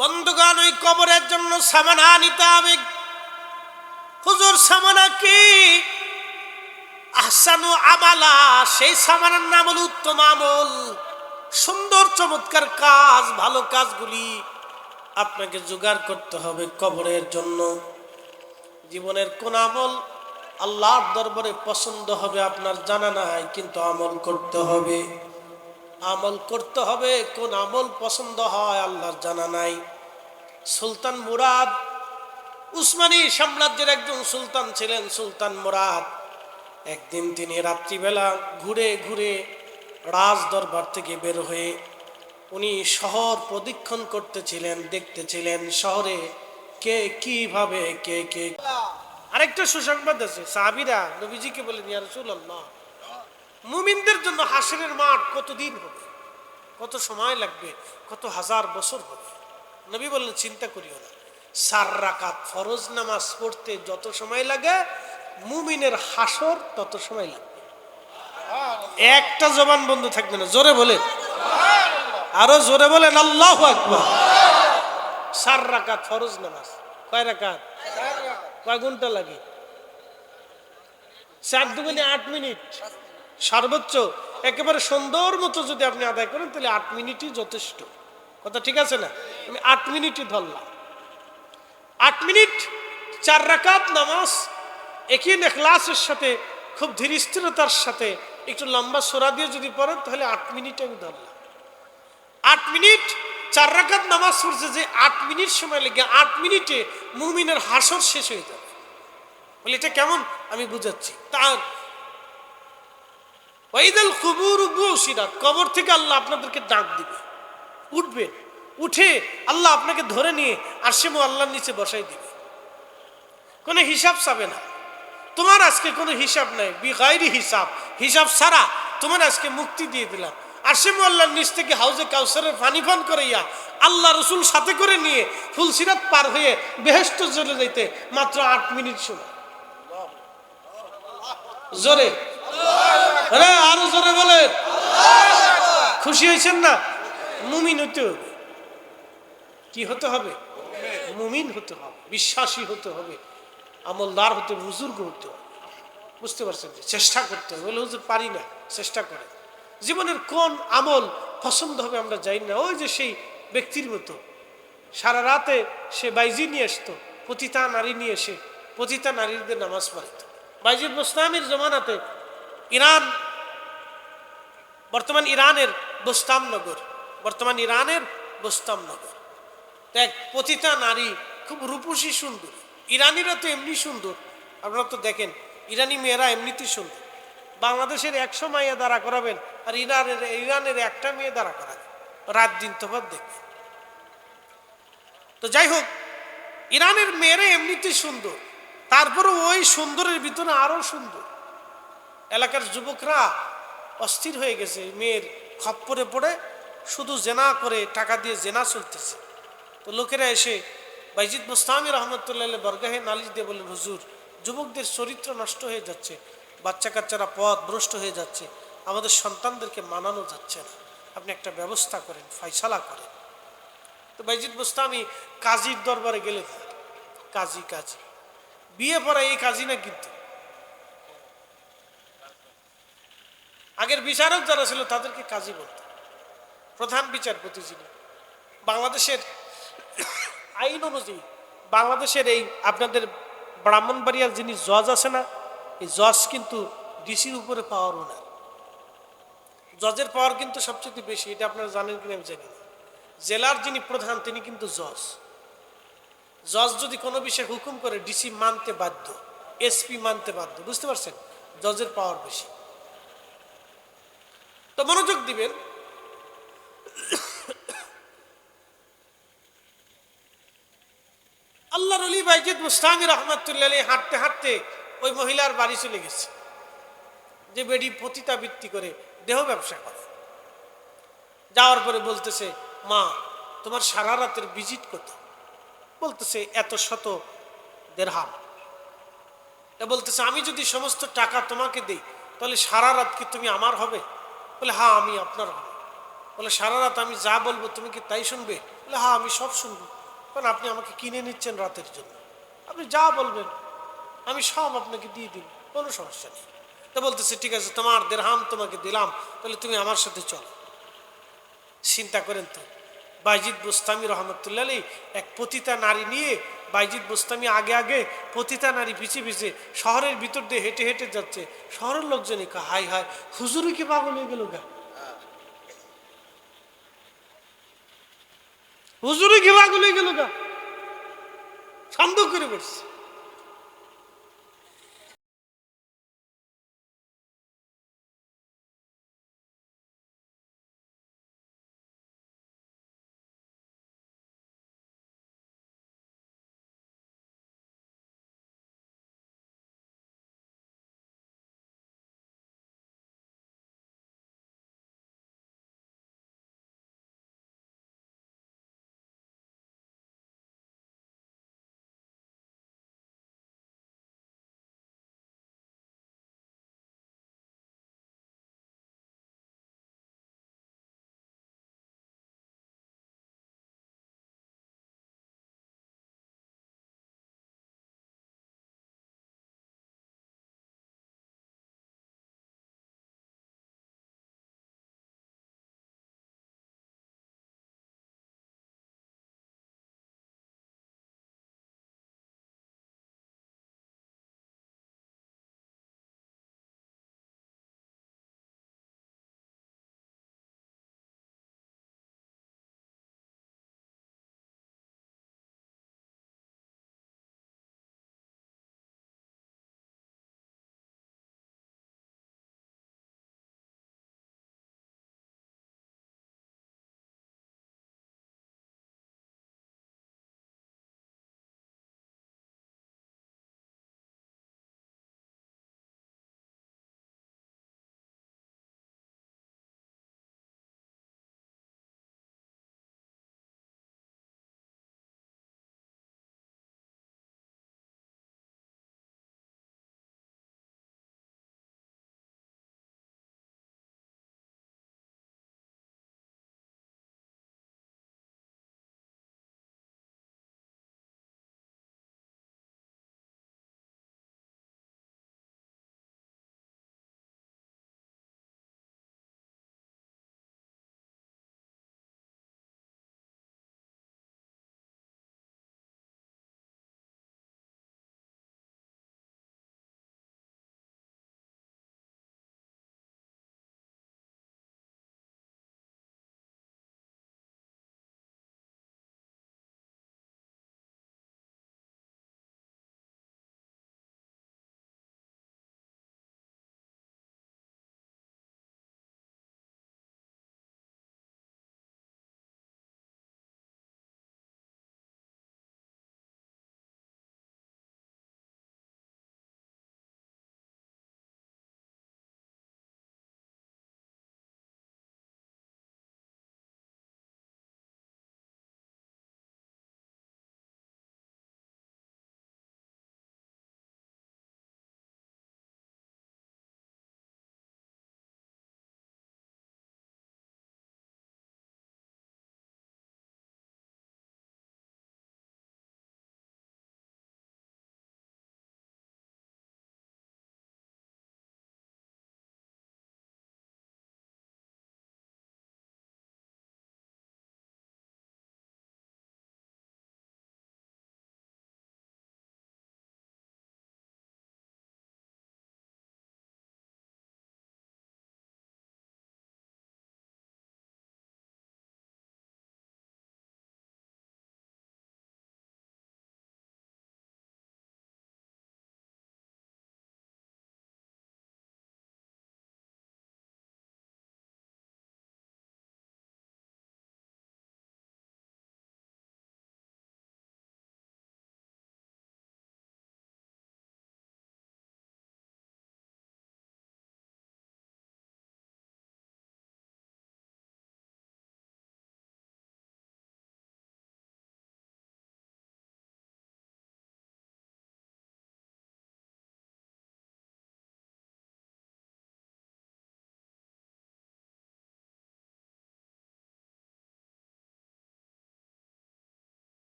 বন্ধুগণ, ওই কবরের জন্য সামানা নিতে হবে। হুজুর সামানা কি? আহসানু আমালা, সেই সামানার নাম হল উত্তম আমল। সুন্দর চমৎকার কাজ, ভালো কাজগুলি আপনাকে জোগাড় করতে হবে কবরের জন্য। জীবনের কোন আমল আল্লাহর দরবারে পছন্দ হবে আপনার জানা নাই, কিন্তু আমল করতে হবে। আমল করতে হবে, কোন আমল পছন্দ হয় আল্লাহর জানা নাই। সুলতান মুরাদ, উসমানী সাম্রাজ্যের একজন সুলতান ছিলেন, সুলতান মুরাদ। একদিন তিনি রাত্রিবেলা ঘুরে ঘুরে রাজ দরবার থেকে বের হয়ে উনি শহর প্রদক্ষিণ করতেছিলেন, দেখতেছিলেন শহরে কে কিভাবে কে কে। আরেকটা সুসংবাদ আছে, সাহাবীরা নবীজিকে বলেন, ইয়া রাসূলুল্লাহ, মুমিনদের জন্য হাসরের মাঠ কতদিন হবে, কত সময় লাগবে, কত হাজার বছর হবে? নবী বললেন, চিন্তা করিও না, 4 রাকাত ফরজ নামাজ পড়তে যত সময় লাগে, মুমিনের হাসর তত সময় লাগবে। একটা জবান বন্ধ থাকবে না, জোরে বলেন, আরো জোরে বলেন আল্লাহু আকবার। 4 রাকাত ফরজ নামাজ, কয় রাকাত? কয় ঘন্টা লাগে? 4 দুগুণে 8 মিনিট সর্বোচ্চ। একেবারে সুন্দর মতো যদি আপনি আদায় করেন তাহলে 8 মিনিটই যথেষ্ট। কথা ঠিক আছে না? আমি 8 মিনিটই ধরলাম। 8 মিনিট 4 রাকাত নামাজ, একই ইখলাসের সাথে, খুব ধীর স্থিরতার সাথে, একটু লম্বা সূরা দিয়ে যদি পড়েন তাহলে 8 মিনিট আমি ধরলাম। 8 মিনিট 4 রাকাত নামাজ পড়ছে, যে 8 মিনিট সময় লেগে 8 মিনিটে মুমিনের হাসর শেষ হয়ে যাবে। বলে এটা কেমন? আমি বুঝাচ্ছি। তার ওয়াইদাল কুবুর বুসিরাত, কবর থেকে আল্লাহ আপনাদেরকে ডাক দিবে, উঠবেন, উঠে আল্লাহ আপনাকে ধরে নিয়ে আরশে মুআল্লার নিচে বসাই দিবে। কোনো হিসাব চাবে না, তোমার আজকে কোনো হিসাব নাই, বিগাইরি হিসাব, হিসাব ছাড়া তোমার আজকে মুক্তি দিয়ে দিলাম। আরশে মুআল্লার নিচ থেকে হাউজে কাউসারের পানি পান করাইয়া আল্লাহ রসুল সাথে করে নিয়ে ফুলসিরাত পার হয়ে বেহেশত চলে যাইতে মাত্র 8 মিনিট সময়। জোরে আরো জোরে বলেন। খুশি হয়েছেন না? মুমিন হতে হবে। কি হতে হবে? মুমিন হতে হবে, বিশ্বাসী হতে হবে, আমলদার হতে হবে, বুজুর্গ হতে হবে। বুঝতে পারছেন? চেষ্টা করতে হবে। বলে হুজুর পারি না, চেষ্টা করে। জীবনের কোন আমল পছন্দ হবে আমরা জানি না। ওই যে সেই ব্যক্তির মতো সারা রাতে সে বাইজি নিয়ে আসতো, পতিতা নারী নিয়ে এসে পতিতা নারীদের নামাজ পড়াইত। বাইজিদ বোস্তামির জমানাতে ইরান, বর্তমান ইরানের বোস্তাম নগর, এক পতিতা নারী, খুব রূপসী সুন্দর। ইরানিরা তো এমনি সুন্দর, আপনারা তো দেখেন ইরানি মেয়েরা এমনিতেই সুন্দর। বাংলাদেশের 100 মাইয়া দাঁড়া করাবেন আর ইরানের একটা মেয়ে দাঁড়া করাবেন, রাত দিন তফাৎ দেখবেন। তো যাই হোক, ইরানের মেয়েরা এমনিতেই সুন্দর, তারপরে ওই সুন্দরের ভিতরে আরো সুন্দর। এলাকার যুবকরা অস্থির হয়ে গেছে, মেয়ের খপ্পরে পড়ে শুধু জেনা করে, টাকা দিয়ে জেনা চলতেছে। তো লোকেরা এসে বাইজিদ বুস্তামি রহমতুল্লাহ বরগাহে নালিশ দিয়ে বললেন, হুজুর, যুবকদের চরিত্র নষ্ট হয়ে যাচ্ছে, বাচ্চা কাচ্চারা পথ ভ্রষ্ট হয়ে যাচ্ছে, আমাদের সন্তানদেরকে মানানো যাচ্ছে না, আপনি একটা ব্যবস্থা করেন, ফয়সালা করেন। তো বাইজিদ বুস্তামি কাজীর দরবারে গেলেন। কাজী বিয়ে পড়া এই কাজী না, কিন্তু আগের বিচারক যারা ছিল তাদেরকে কাজী বলত। প্রধান বিচারপতি যিনি, বাংলাদেশের আইন অনুযায়ী, বাংলাদেশের এই আপনাদের ব্রাহ্মণবাড়িয়ার যিনি জজ আছে না, এই জজ কিন্তু ডিসির উপরে পাওয়ার ওনার। জজের পাওয়ার কিন্তু সবচেয়ে বেশি, এটা আপনারা জানেন কিনা আমি জানি না। জেলার যিনি প্রধান তিনি কিন্তু জজ। জজ যদি কোনো বিষয়ে হুকুম করে ডিসি মানতে বাধ্য, এসপি মানতে বাধ্য, বুঝতে পারছেন? জজের পাওয়ার বেশি। তো মনোযোগ দিবেন, আল্লাহর ওলি বাইজিদ বুস্তামি রহমতুল্লাহ আলাইহি হাঁটতে হাঁটতে ওই মহিলার বাড়ি চলে গেছে, যে বেডি পতিতাবৃত্তি করে, দেহ ব্যবসা করে। যাওয়ার পরে বলতেছে, মা, তোমার সারা রাতের ভিজিট কত? বলতেছে, এত শত দেরহাম। বলতেছে, আমি যদি সমস্ত টাকা তোমাকে দেই তাহলে সারা রাত কি তুমি আমার হবে? বলে, হ্যাঁ, আমি আপনার হবে। বলে, সারা রাত আমি যা বলবো তুমি কি তাই শুনবে? বলে, হ্যাঁ, আমি সব শুনবো, কারণ আপনি আমাকে কিনে নিচ্ছেন রাতের জন্য, আপনি যা বলবেন আমি সব আপনাকে দিয়ে দিন, কোনো সমস্যা নেই। তা বলতেছে, ঠিক আছে, তোমার দেরহাম তোমাকে দিলাম, তাহলে তুমি আমার সাথে চলো। চিন্তা করেন তো, বাইজিদ বুস্তামি রহমতুল্লাহ আলাইহি এক পতিতা নারী নিয়ে, বাইজিদ বুস্তামি আগে আগে, পতিতা নারী পিছিয়ে পিছিয়ে শহরের ভিতর দিয়ে হেঁটে হেঁটে যাচ্ছে। শহরের লোকজনই কা, হাই হাই, হুজুরি কি পাগল হয়ে গেল গা, হুজুরি কি পাগল হয়ে গেল গা, সন্দেহ করে বসছে।